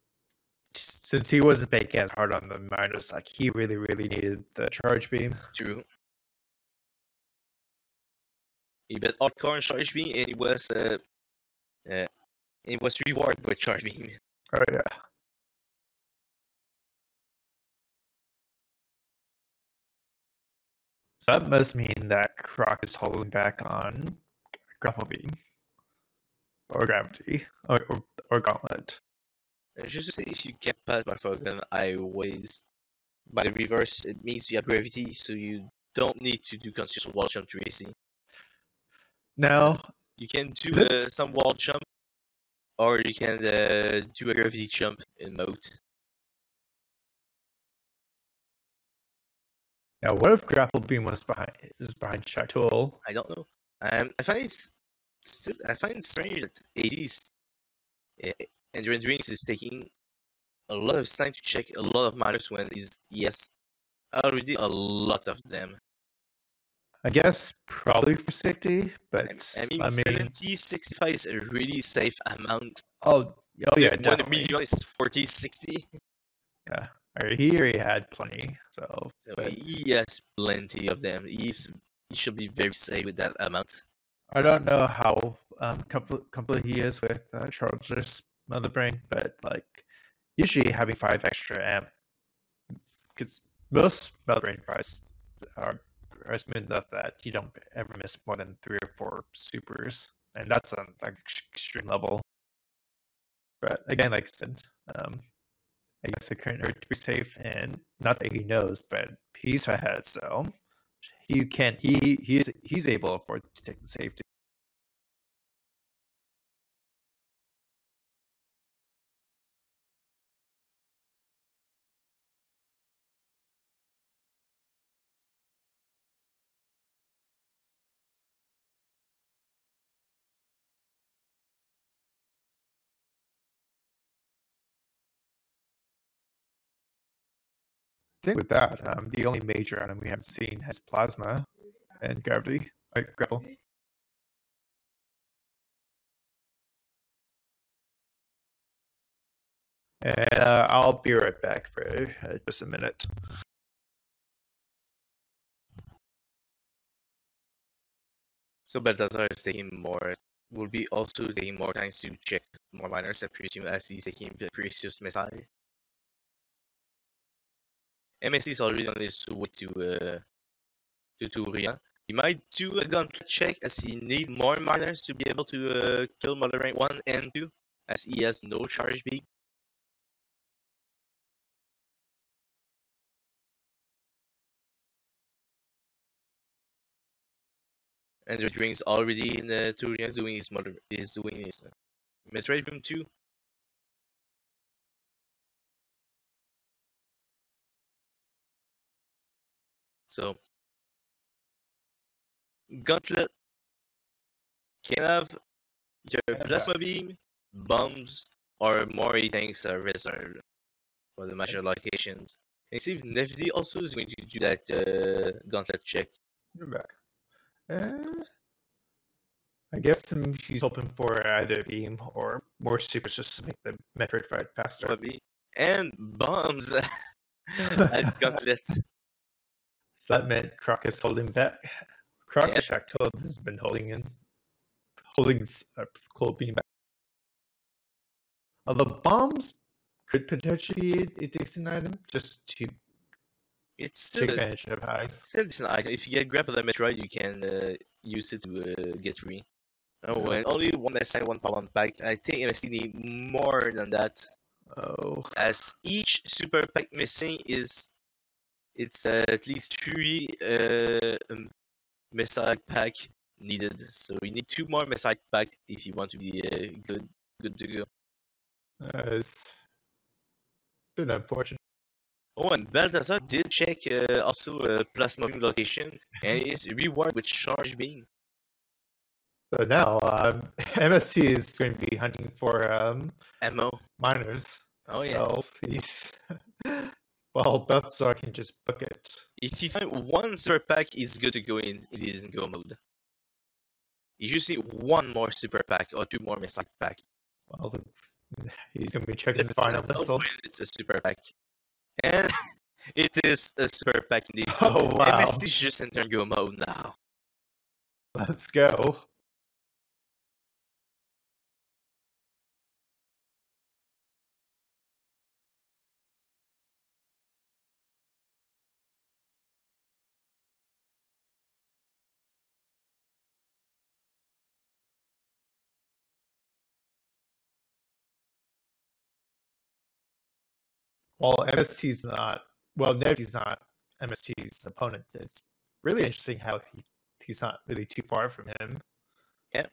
he wasn't making as hard on the minors. Like he really needed the charge beam. True. He bet hardcore on charge beam, and it was rewarded by charge beam. Oh yeah. So that must mean that Croc is holding back on grapple beam or gravity or gauntlet. Just to say, if you get past by Forgotten Highways by the reverse, it means you have gravity, so you don't need to do conscious wall jump to AC. Now you can do some wall jump, or you can do a gravity jump in mode. Now, what if grapple beam was behind Shatul? I don't know. I find it strange that AD's and renderings is taking a lot of time to check a lot of minors when he has already a lot of them. I guess probably for safety, but I mean 70, 65 is a really safe amount. Oh yeah, when the median is 40, 60. Yeah, he already had plenty, so he has plenty of them. He should be very safe with that amount. I don't know how complete he is with Charles' Mother Brain, but like usually having 5 extra amp, because most Mother Brain fights are smooth enough that you don't ever miss more than 3 or 4 supers, and that's on like extreme level. But again, like I said, I guess it couldn't hurt to be safe, and not that he knows, but he's ahead, so he can he's able to afford to take the safety. think with that, the only major item we haven't seen has plasma and gravity. Grapple. And I'll be right back for just a minute. So Belthasar is taking more, will be also taking more time to check more miners, I presume, as he's taking the precious missile. MSC is already on his way to Turia. He might do a gauntlet check as he need more miners to be able to kill Mother Rank 1 and 2, as he has no charge beam. And the Ring's already in Turia doing his mid-range room 2. So gauntlet can have either plasma beam, bombs, or more tanks are reserved for the match locations. And see if Nifty also is going to do that gauntlet check. You're back. I guess he's hoping for either beam or more supers just to make the Metroid fight faster. Probably. And bombs at gauntlet. So that meant Croc is holding back. Croc has been holding cold beam back. Although bombs could potentially be a decent item just to take advantage of highs. Still a decent item. If you get grapple damage right, you can use it to get free. Oh, and only one missile, one power pack. I think MSC need more than that. Oh. As each super pack missing is at least 3 missile pack needed. So you need 2 more missile pack if you want to be good to go. It's been unfortunate. Oh, and Belthasar did check also plasma beam location, and it is reward with charge beam. So now MSC is going to be hunting for ammo miners. Oh yeah. So he's well, Belthasar can just book it. If you find one super pack, is good to go in. It is in go mode. You just need 1 more super pack or 2 more missile pack. Well, he's going to be checking his final missile. It's a super pack. And it is a super pack indeed. So wow. MSC is just in go mode now. Let's go. Well, MST's not. Well, Nevi's not MST's opponent. It's really interesting how he's not really too far from him. Yeah.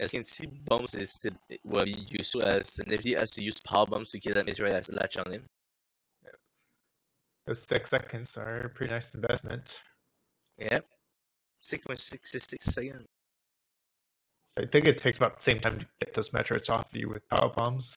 As you can see, bombs is still well useful as Nevi has to use power bombs to get that Meteorite as a latch on him. Yeah. Those 6 seconds are a pretty nice investment. Yep. 6.66 seconds. So I think it takes about the same time to get those metrics off you with power bombs.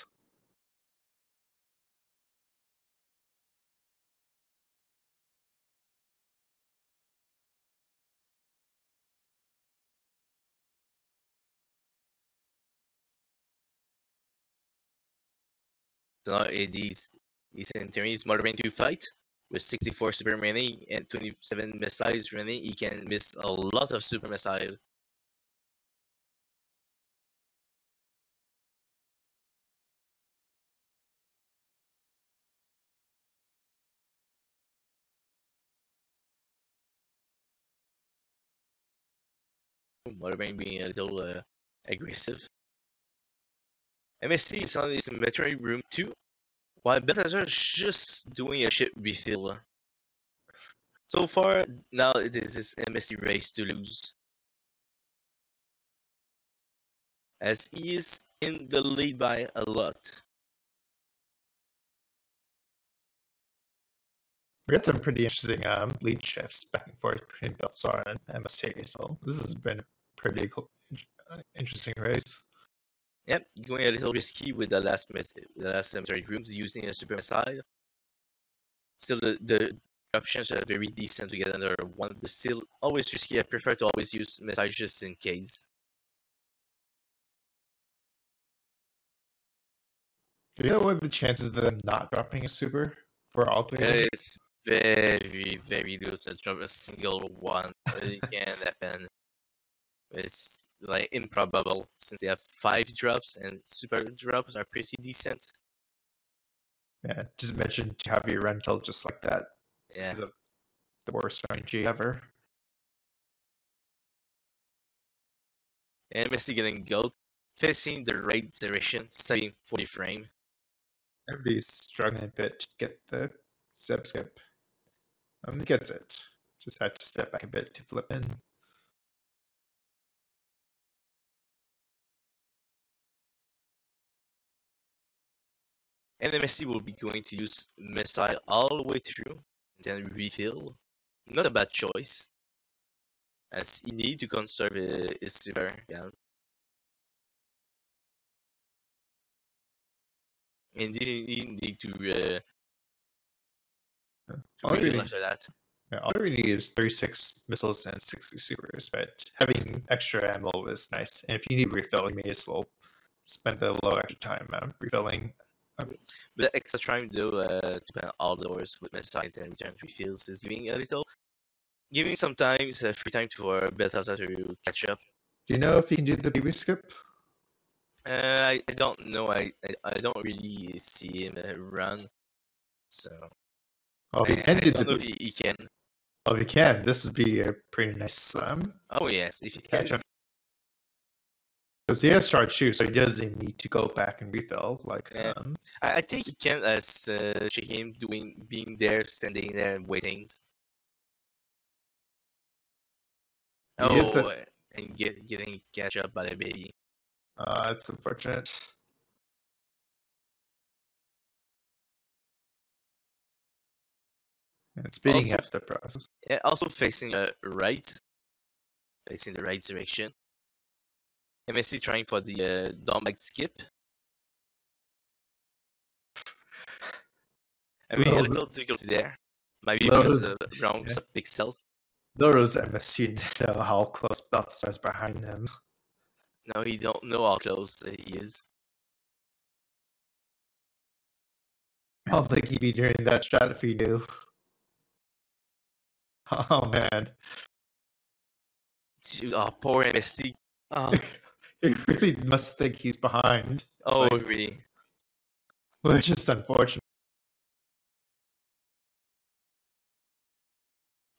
So now he's entering his Mother Brain 2 fight with 64 super remaining and 27 missiles remaining. He can miss a lot of super missiles. Mother Brain being a little aggressive. MSC is on his Metroid Room 2, while Belthasar is just doing a ship refill. So far, now it is his MSC race to lose, as he is in the lead by a lot. We had some pretty interesting lead shifts back and forth between Belthasar and MST, so this has been a pretty cool, interesting race. Yep, going a little risky with the last Metroid rooms using a super missile. Still, the options are very decent to get another one, but still always risky. I prefer to always use Message just in case. Do you know what the chances that I'm not dropping a super for all three of them? It's very, very good to drop a single one. It can happen. It's like improbable since they have 5 drops and super drops are pretty decent. Yeah, just mention to have your run kill just like that. Yeah. The worst RNG ever. And Misty getting gold, facing the right direction, saving 40 frame. Everybody's struggling a bit to get the skip. Gets it. Just had to step back a bit to flip in. And MSC will be going to use missile all the way through, and then refill. Not a bad choice, as he need to conserve his super gun. And he need to refill after that. Yeah, all we need is 36 missiles and 60 supers, but having extra ammo is nice. And if you need refill, you may as well spend a little extra time refilling. But the extra time though, to open all doors with missile and return refills is giving sometimes free time for Belthasar to catch up. Do you know if you can do the BB skip? I don't know. I don't really see him run, so I don't know if he can. Oh, if he can, this would be a pretty nice oh yes, if he catch can. up. Because he has charged shoes, so he doesn't need to go back and refill. Like, Yeah. I think he can as check him being there, standing there, and waiting. And getting catch up by the baby. It's unfortunate. And speeding up the process. Yeah, also facing the right direction. MSC trying for the downback skip. I mean, a little difficulty there. Maybe because of the wrong pixels. Those MSC know how close Belthasar is behind him. No, he don't know how close he is. I don't think he'd be doing that strat if he knew. Oh man. Oh, poor MSC. Oh. He really must think he's behind. It's like, really? Which is unfortunate.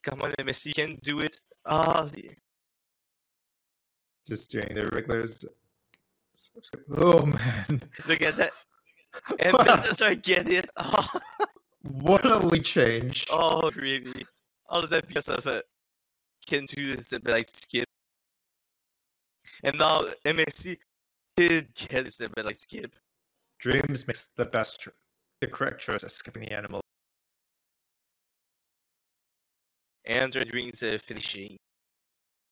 Come on, MSC can do it. Ah, just doing the regulars. Oh man! Look at that. And Belthasar get it. Oh. What a lead change! Oh, really? All of that because of can do this like skip. And now MSC did get this like skip. Dreams makes the correct choice of skipping the animal. And Red Wings finishing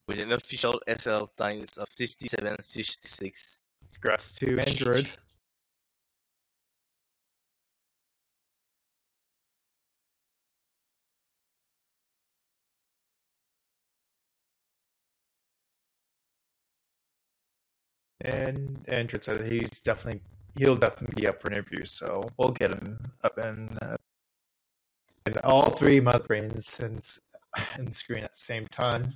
with an official SL times of 57.56. Congrats to Android. And Android said he'll definitely be up for interviews, so we'll get him up and all three mother brains in the screen at the same time.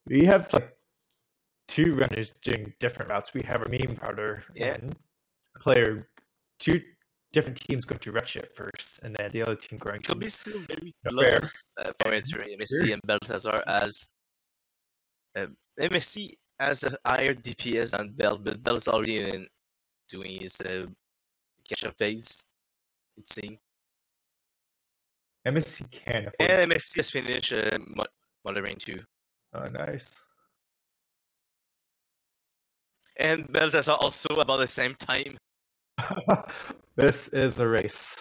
We have like two runners doing different routes. We have a meme router and a player, two different teams going to redshift first, and then the other team going to. Could be still very close for MSC and Belthasar as MSC has a higher DPS than Belt, but Belt is already doing his catch-up phase, it seems. MSC can afford. And MSC has finished Modern too. Oh, nice. And Belthasar also about the same time. This is a race.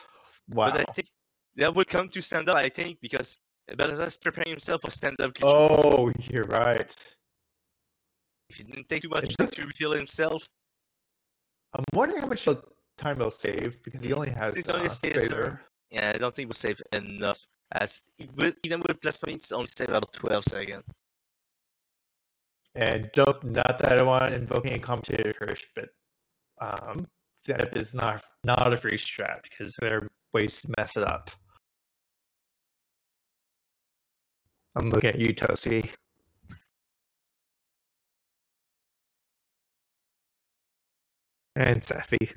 Wow. But I think that would come to stand up, I think, because Belthasar is preparing himself for stand-up. Oh, you're right. If he didn't take too much time to reveal himself. I'm wondering how much time he'll save, because he only has Phaser. Yeah, I don't think we'll save enough. As even with plus points, only save about 12 seconds. And not that I want invoking a commentator curse, but Zenith is not a free strat because there are ways to mess it up. I'm looking at you, Toasty. And Safi.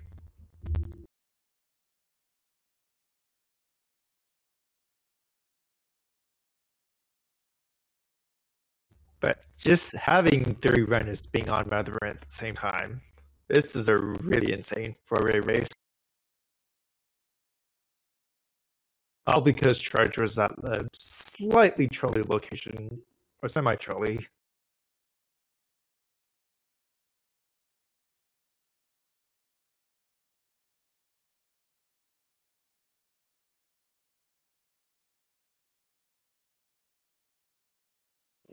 But just having 3 runners being on Mother at the same time, this is a really insane 4-way race. All because Charge was at a slightly trolly location, or semi-trolly.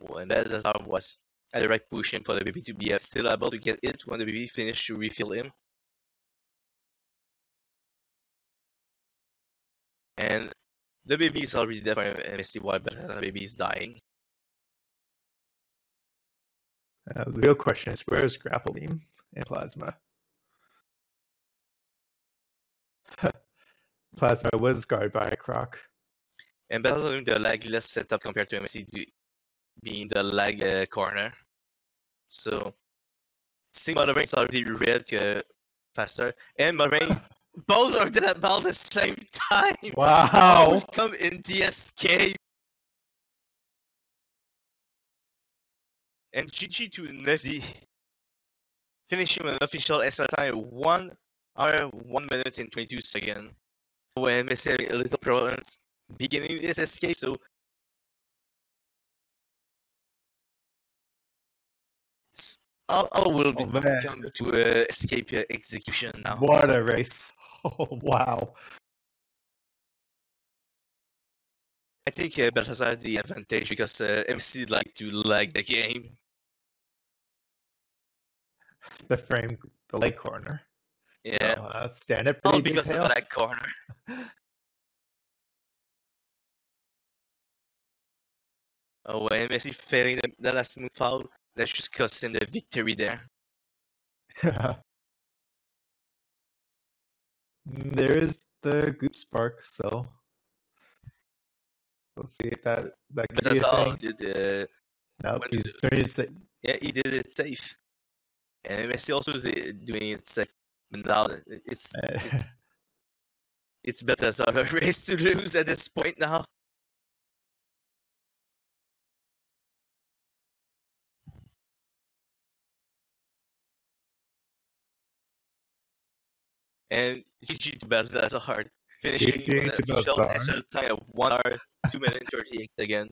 When Belthasar was at the right position for the baby to be still able to get it when the baby finished to refill him. And the baby is already dead for MST while the baby is dying. The real question is, where is Grapple Beam and Plasma? Plasma was guarded by a Croc. And Belthasar doing the lagless setup compared to MST being the lag corner. So, seeing Mother Brain is already red faster. And Mother Brain, both of them about the same time! Wow! So would come in the escape. And GG to Nifty, finishing with an official extra time 1 hour, 1 minute and 22 seconds. When we're having a little problems beginning this escape, so all will come to escape execution now. What a race! Oh, wow. I think Belthasar had the advantage because MC like to lag the game. The leg corner. Yeah. So, stand up All pretty because detail. of that corner. When Messi failing the last move foul, let's just cost him the victory there. There is the Goop Spark, so we'll see if that could be a Belthasar thing. did Nope, he's doing it safe. Yeah, he did it safe. And Messi also is doing it safe. But now it's Belthasar a race to lose at this point now. And GG to Belthasar, finishing with an official extra time of 1 hour, 2 minutes, 38 again.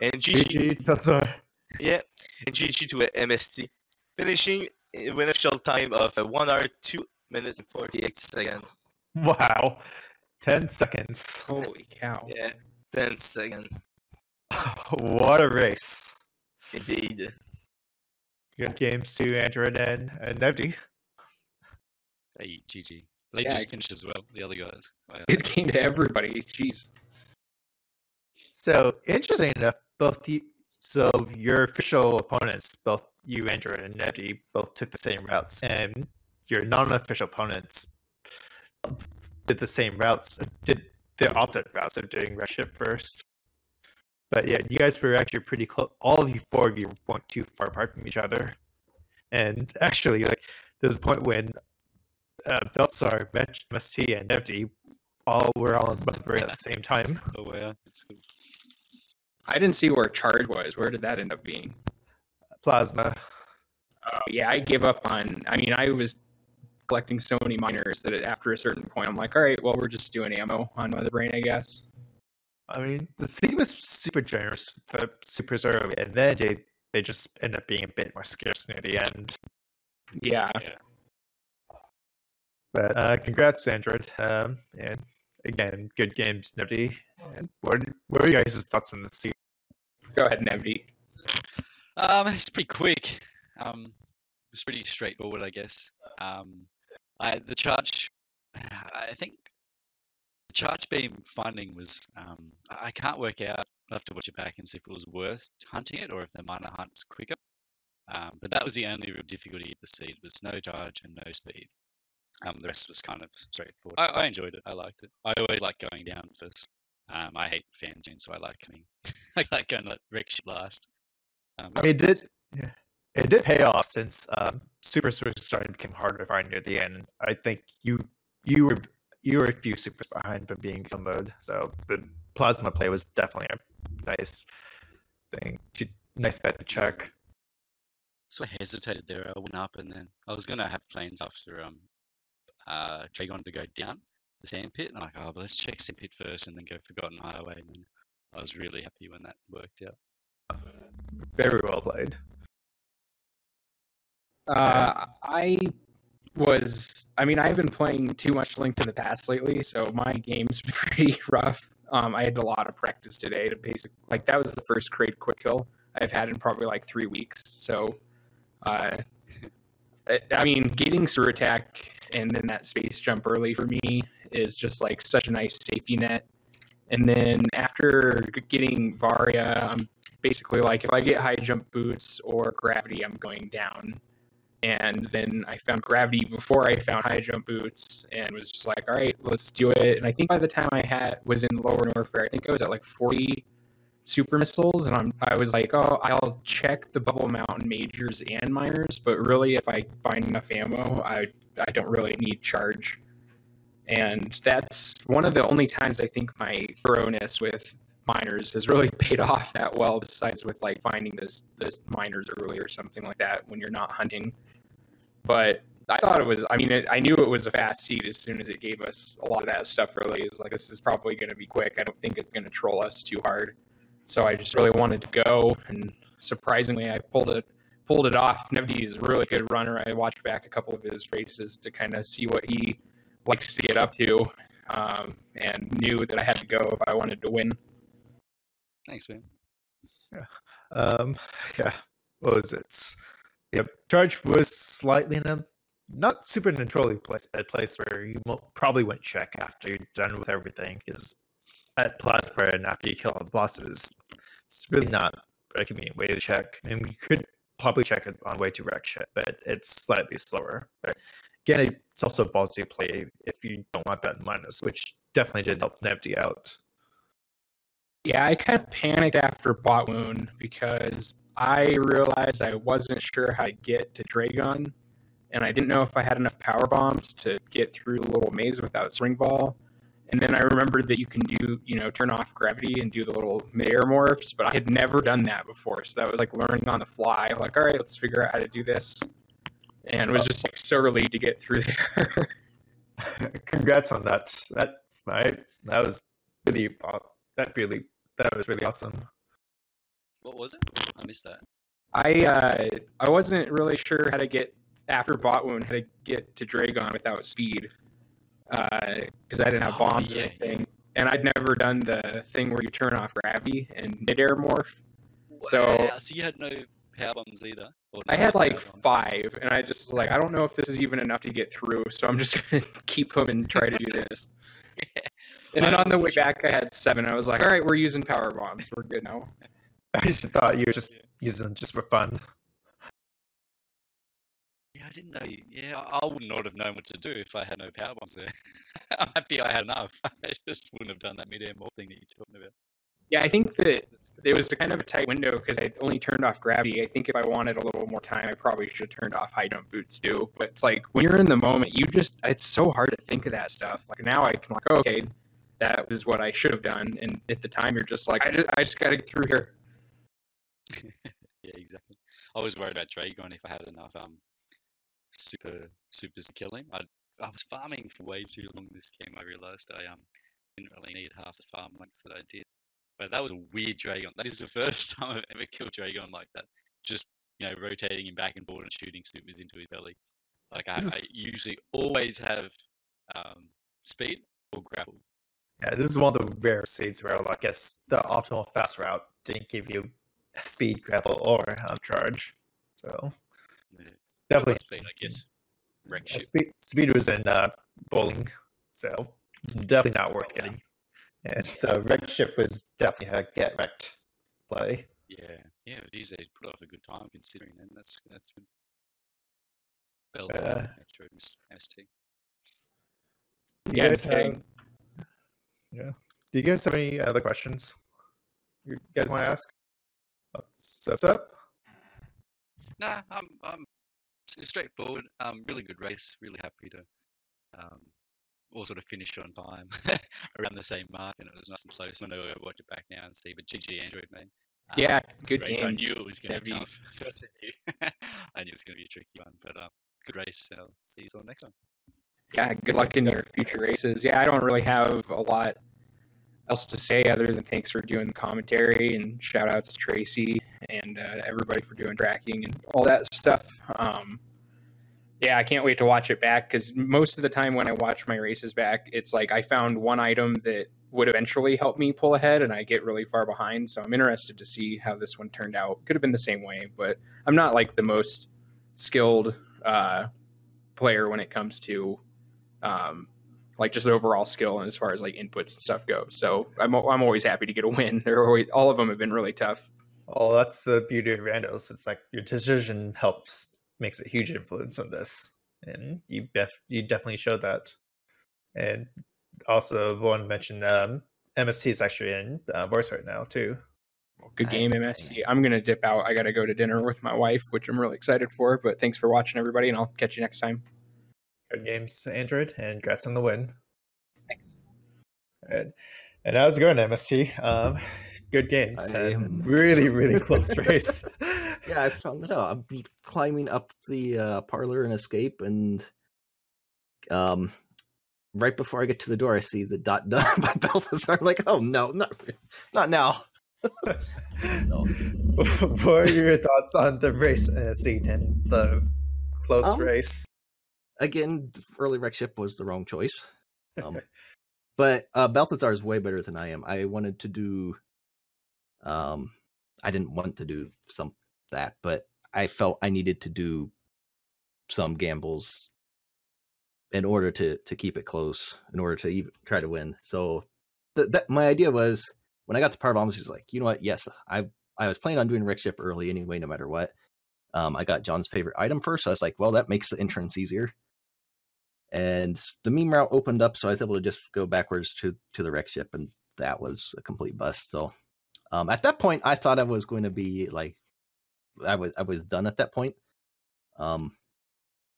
And GG Belthasar. Yeah, and GG to MST, finishing with an official time of 1 hour, 2 minutes and 48 seconds. Wow. 10 seconds. Holy cow. Yeah, 10 seconds. What a race. Indeed. Good games to Android and Nevdi. Hey, GG. They just finished as well, the other guys. Wow. Good game to everybody. Jeez. So, interesting enough, your official opponents, both you, Android, and Nevdi, both took the same routes, and your non-official opponents did the same routes, did the opposite routes of doing rush ship first. But yeah, you guys were actually pretty close. All of you, 4 of you, weren't too far apart from each other. And actually, like, there's a point when Belthasar, MST, and Nevdi all were all on Mother at the same time. Oh, wow. That's cool. I didn't see where Charge was. Where did that end up being? Plasma. Yeah, I gave up on. I mean, I was collecting so many miners that after a certain point, I'm like, all right, well, we're just doing ammo on Mother Brain, I guess. I mean, the team was super generous with the supers early, and then they just end up being a bit more scarce near the end. Yeah. But congrats, Android. And again, good games, Nevdi. And what are you guys' thoughts on this season? Go ahead, Nevdi. It's pretty quick. It's pretty straightforward, I guess. The charge, I think The charge beam finding was I can't work out. I'll have to watch it back and see if it was worth hunting it or if the minor hunt was quicker. But that was the only real difficulty of the seed, was no charge and no speed. The rest was kind of straightforward. I enjoyed it. I liked it. I always like going down first. I hate fan tunes, so I like coming. I like going to wreck shit last. It did pay off since super was starting to become harder to find near the end. I think you were a few supers behind from being kill mode, so the plasma play was definitely a nice thing. Nice bet to check. So I hesitated there. I went up, and then I was gonna have plans after Dragon to go down the sand pit, and I'm like, oh, but let's check sand pit first, and then go Forgotten Highway. And then I was really happy when that worked out. Very well played. I've been playing too much Link to the Past lately, so my game's been pretty rough. I had a lot of practice today to that was the first crate quick kill I've had in probably like 3 weeks. So, getting Sur Attack and then that space jump early for me is just like such a nice safety net. And then after getting Varia, I'm basically like, if I get high jump boots or gravity, I'm going down. And then I found gravity before I found high jump boots, and was just like, all right, let's do it. And I think by the time I was in Lower Norfair, I think I was at like 40 super missiles, and I was like, oh, I'll check the Bubble Mountain majors and minors, but really, if I find enough ammo, I don't really need charge. And that's one of the only times I think my thoroughness with minors has really paid off that well, besides with like finding this minors early or something like that when you're not hunting. But I thought it was, I knew it was a fast seed as soon as it gave us a lot of that stuff early. It's like, this is probably going to be quick. I don't think it's going to troll us too hard. So I just really wanted to go, and surprisingly, I pulled it off. Nevdi is a really good runner. I watched back a couple of his races to kind of see what he likes to get up to, and knew that I had to go if I wanted to win. Thanks, man. Yeah. What was it? Yep. Charge was slightly in a not super neutrally placed, but a place where you probably wouldn't check after you're done with everything, because at Plasma and after you kill all the bosses, it's really not a convenient way to check. I mean, you could probably check it on way to wreck shit, but it's slightly slower. But again, it's also a ballsy play if you don't want that minus, which definitely did help Nevdi out. Yeah, I kind of panicked after Bot Wound because I realized I wasn't sure how to get to Dragon, and I didn't know if I had enough power bombs to get through the little maze without Spring Ball. And then I remembered that you can do, turn off gravity and do the little mid-air morphs, but I had never done that before. So that was like learning on the fly. Like, all right, let's figure out how to do this. And it was just like so relieved to get through there. Congrats on that. That was really awesome. What was it? I missed that. I wasn't really sure how to get after Bot Wound, how to get to Dragon without speed. Because I didn't have bombs or anything, and I'd never done the thing where you turn off gravity and mid-air morph. Wow, so you had no power bombs either? I had like 5, and I just I don't know if this is even enough to get through, so I'm just gonna keep them and try to do this. And then on the way back, I had 7. I was like, all right, we're using power bombs. We're good now. I just thought you were just using them just for fun. Yeah, I didn't know. Yeah, I would not have known what to do if I had no power bombs there. I'm happy I had enough. I just wouldn't have done that mid-air morph thing that you're talking about. Yeah, I think that it was kind of a tight window because I only turned off gravity. I think if I wanted a little more time, I probably should have turned off high jump boots too. But it's like when you're in the moment, it's so hard to think of that stuff. Like now I can oh, okay, that was what I should have done. And at the time, you're just like, I just got to get through here. Yeah, exactly. I was worried about Dragon if I had enough supers to kill him. I was farming for way too long this game. I realized I didn't really need half the farm links that I did. But that was a weird Dragon. That is the first time I've ever killed Dragon like that. Just rotating him back and forth and shooting supers into his belly. Like I usually always have speed or grapple. Yeah, this is one of the rare seeds where I guess the optimal fast route didn't give you speed, grapple, or charge. So it's definitely speed, I guess. Speed was in bowling, so definitely not worth getting. And so Wreck Ship was definitely a get wrecked play. Yeah. Geez, they put off a good time considering. Then that's good. Uh, Belthasar, Metro, MST. Do Yeah, you guys kidding. have? Yeah. Do you guys have any other questions you guys want to ask? What's up? Nah, I'm straightforward. Really good race. Really happy to all sort of finish on time around the same mark, and it was nice and close. I know I'll watch it back now and see. But GG Android, man. Yeah, good race. game. I knew it was going to be Heavy. tough. I knew it was going to be a tricky one, but good race. And I'll see you all next time. Yeah, good luck in your future races. Yeah, I don't really have a lot else to say other than thanks for doing the commentary, and shout outs to Tracy and everybody for doing tracking and all that stuff. Yeah, I can't wait to watch it back, because most of the time when I watch my races back, it's like I found one item that would eventually help me pull ahead and I get really far behind. So I'm interested to see how this one turned out. Could have been the same way, but I'm not like the most skilled player when it comes to like just overall skill and as far as like inputs and stuff go. So I'm always happy to get a win. They're always, all of them have been really tough. Oh, that's the beauty of randos. It's like your decision makes a huge influence on this, and you definitely showed that. And also, want to mention MST is actually in voice right now too. Well, good game, MST. I'm gonna dip out. I gotta go to dinner with my wife, which I'm really excited for. But thanks for watching, everybody, and I'll catch you next time. Good games, Android, and congrats on the win. Thanks. And how's it going, MST? Good games. Really, really close race. Yeah, I found it out. I'm climbing up the parlor and escape, and right before I get to the door, I see the dot done by Belthasar. I'm like, oh no, not now. No. What are your thoughts on the race scene and the close race? Again, early wreck ship was the wrong choice. But Belthasar is way better than I am. I wanted to do I didn't want to do that, but I felt I needed to do some gambles in order to keep it close, in order to even try to win. So my idea was, when I got to Power Bombs, he's like, you know what? Yes, I was planning on doing wreck ship early anyway, no matter what. I got John's favorite item first, so I was like, well, that makes the entrance easier. And the meme route opened up, so I was able to just go backwards to the wreck ship, and that was a complete bust. So at that point, I thought I was going to be like, I was done at that point.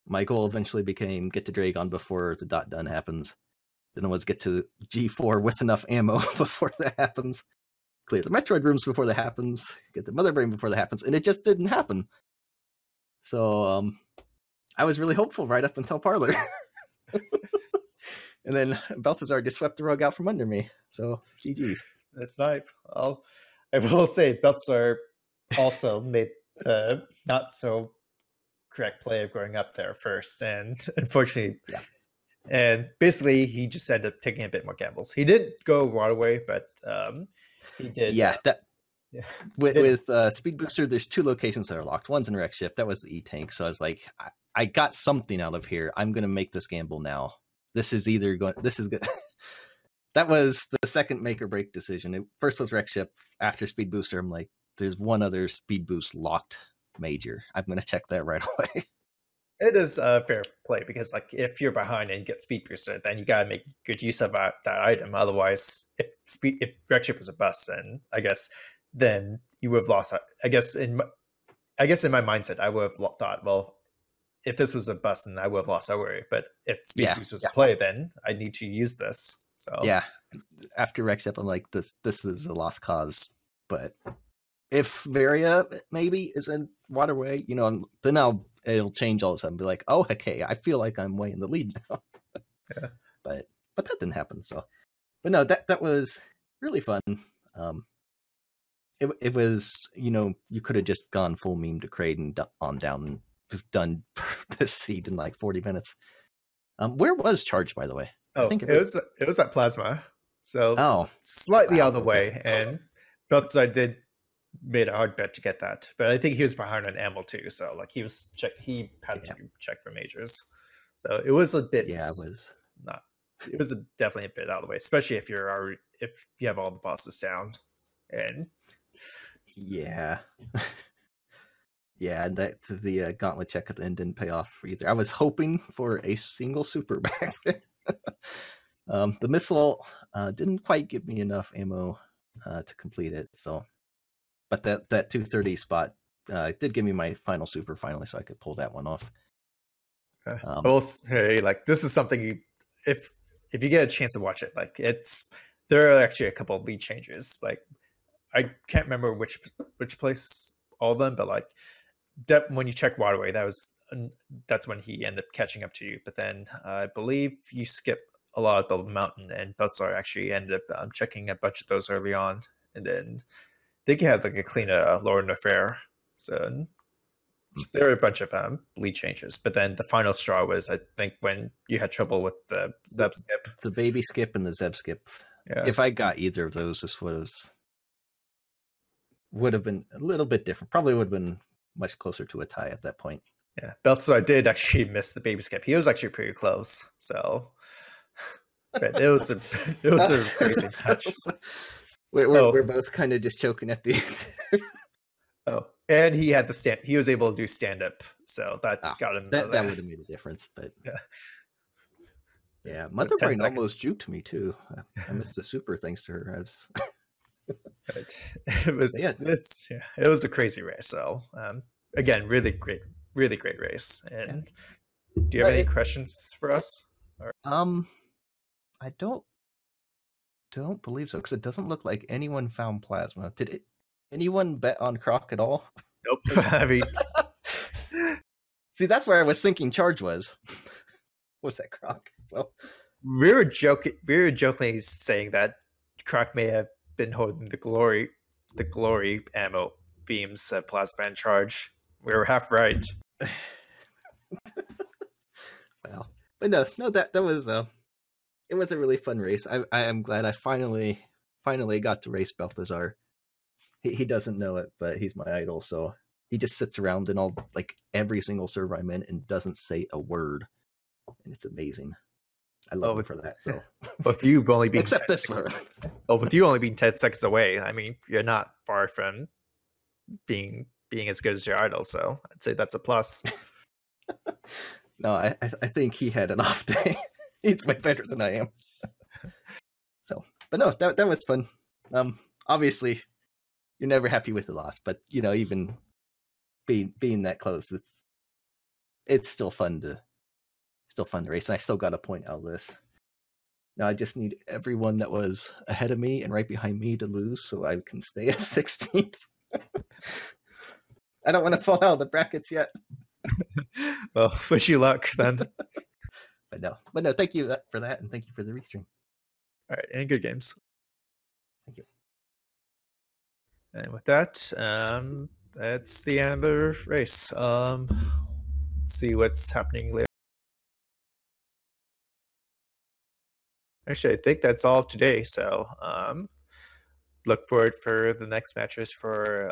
My goal eventually became get to Dragon before the dot done happens. Then it was get to G4 with enough ammo before that happens. Clear the Metroid rooms before that happens. Get the Mother Brain before that happens, and it just didn't happen. So I was really hopeful right up until Parlor. And then Belthasar just swept the rug out from under me. So GG's. That's nice. Well, I will say Belthasar also made the not so correct play of going up there first, and unfortunately, and basically he just ended up taking a bit more gambles. He didn't go waterway, but he did. With Speed Booster, there's 2 locations that are locked. One's in wreck ship. That was the E-Tank. So I was like, I got something out of here. I'm going to make this gamble now. This is good. That was the second make or break decision. First was wreck ship. After Speed Booster, I'm like, there's one other Speed Boost locked major. I'm going to check that right away. It is a fair play, because like if you're behind and you get Speed Booster, then you gotta make good use of that item. Otherwise, if wreck ship was a bust, then I guess then you would have lost. I guess in my mindset, I would have thought, well, if this was a bust, then I would have lost outright. But if Speed Boost was a play, then I need to use this. So yeah, after wreck ship, I'm like, this is a lost cause. But if Varia maybe is in waterway, then it'll change all of a sudden. Be like, oh, okay, I feel like I'm way in the lead now. Yeah. But that didn't happen. So, but no, that was really fun. It was, you could have just gone full meme to Kraid and on down and done this seed in like 40 minutes. Where was Charge, by the way? Oh, I think it was at Plasma. So slightly out of the way, and Belthasar made a hard bet to get that, but I think he was behind on ammo too. So like he had to check for majors. So it was a bit. Yeah, it was not it was definitely a bit out of the way, especially if if you have all the bosses down. And yeah. Yeah, and that the gauntlet check at the end didn't pay off either. I was hoping for a single super back there. The missile didn't quite give me enough ammo to complete it. So, but that 230 spot did give me my final super finally, so I could pull that one off. hey, like this is something if you get a chance to watch it, like there are actually a couple of lead changes. Like I can't remember which place all of them, but like when you check Waterway, that's when he ended up catching up to you. But then I believe you skip a lot of the mountain, and Belthasar actually ended up checking a bunch of those early on, and then they can have like a clean Lord affair. So there are a bunch of lead changes, but then the final straw was, I think, when you had trouble with the Zeb skip, the baby skip and the Zeb skip. Yeah. If I got either of those, this would have been a little bit different. Probably would have been much closer to a tie at that point. Yeah, Belthasar did actually miss the baby skip. He was actually pretty close. So, but it was a crazy match. We're both kind of just choking at the end. Oh, and he had he was able to do stand up, so that got him. That would have made a difference, but yeah, Mother Brain almost juked me too. I missed the super thanks to her. It was a crazy race. So again, really great race. And do you have any questions for us? I don't believe so, because it doesn't look like anyone found plasma. Did anyone bet on Croc at all? Nope. I mean, see, that's where I was thinking Charge was that Croc. So we were jokingly saying that Croc may have been holding the glory ammo beams at Plasma and Charge. We were half right. Well, but no, that was it was a really fun race. I am glad I finally got to race Belthasar. He doesn't know it, but he's my idol, so he just sits around in every single server I'm in and doesn't say a word, and it's amazing. I love him for that. So, with you only being except this one. With you only being 10 seconds away, I mean, you're not far from being as good as your idol. So I'd say that's a plus. No, I think he had an off day. He's way better than I am. So, but no, that was fun. Obviously, you're never happy with the loss, but even being that close, it's still fun to race. And I still got a point out of this. Now I just need everyone that was ahead of me and right behind me to lose, so I can stay at 16th. I don't want to fall out of the brackets yet. Well, wish you luck then. But no, thank you for that, and thank you for the restream. All right, and good games. Thank you. And with that, that's the end of the race. Let's see what's happening later. Actually, I think that's all today. So look forward for the next matches for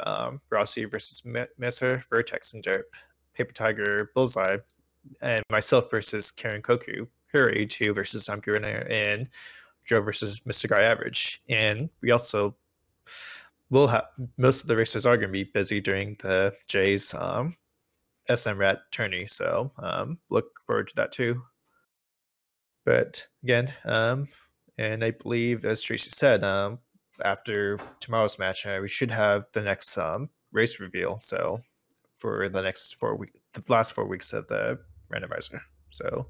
Rossi versus Messer, Vertex and Derp, Paper Tiger, Bullseye, and myself versus Karen Koku, Huri 2 versus Amkurina, and Joe versus Mr. Guy Average. And we also will have most of the races are going to be busy during the Jay's SM Rat tourney. So look forward to that too. But again, and I believe, as Tracy said, after tomorrow's match, we should have the next race reveal. So for the next the last 4 weeks of the randomizer. So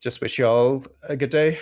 just wish you all a good day.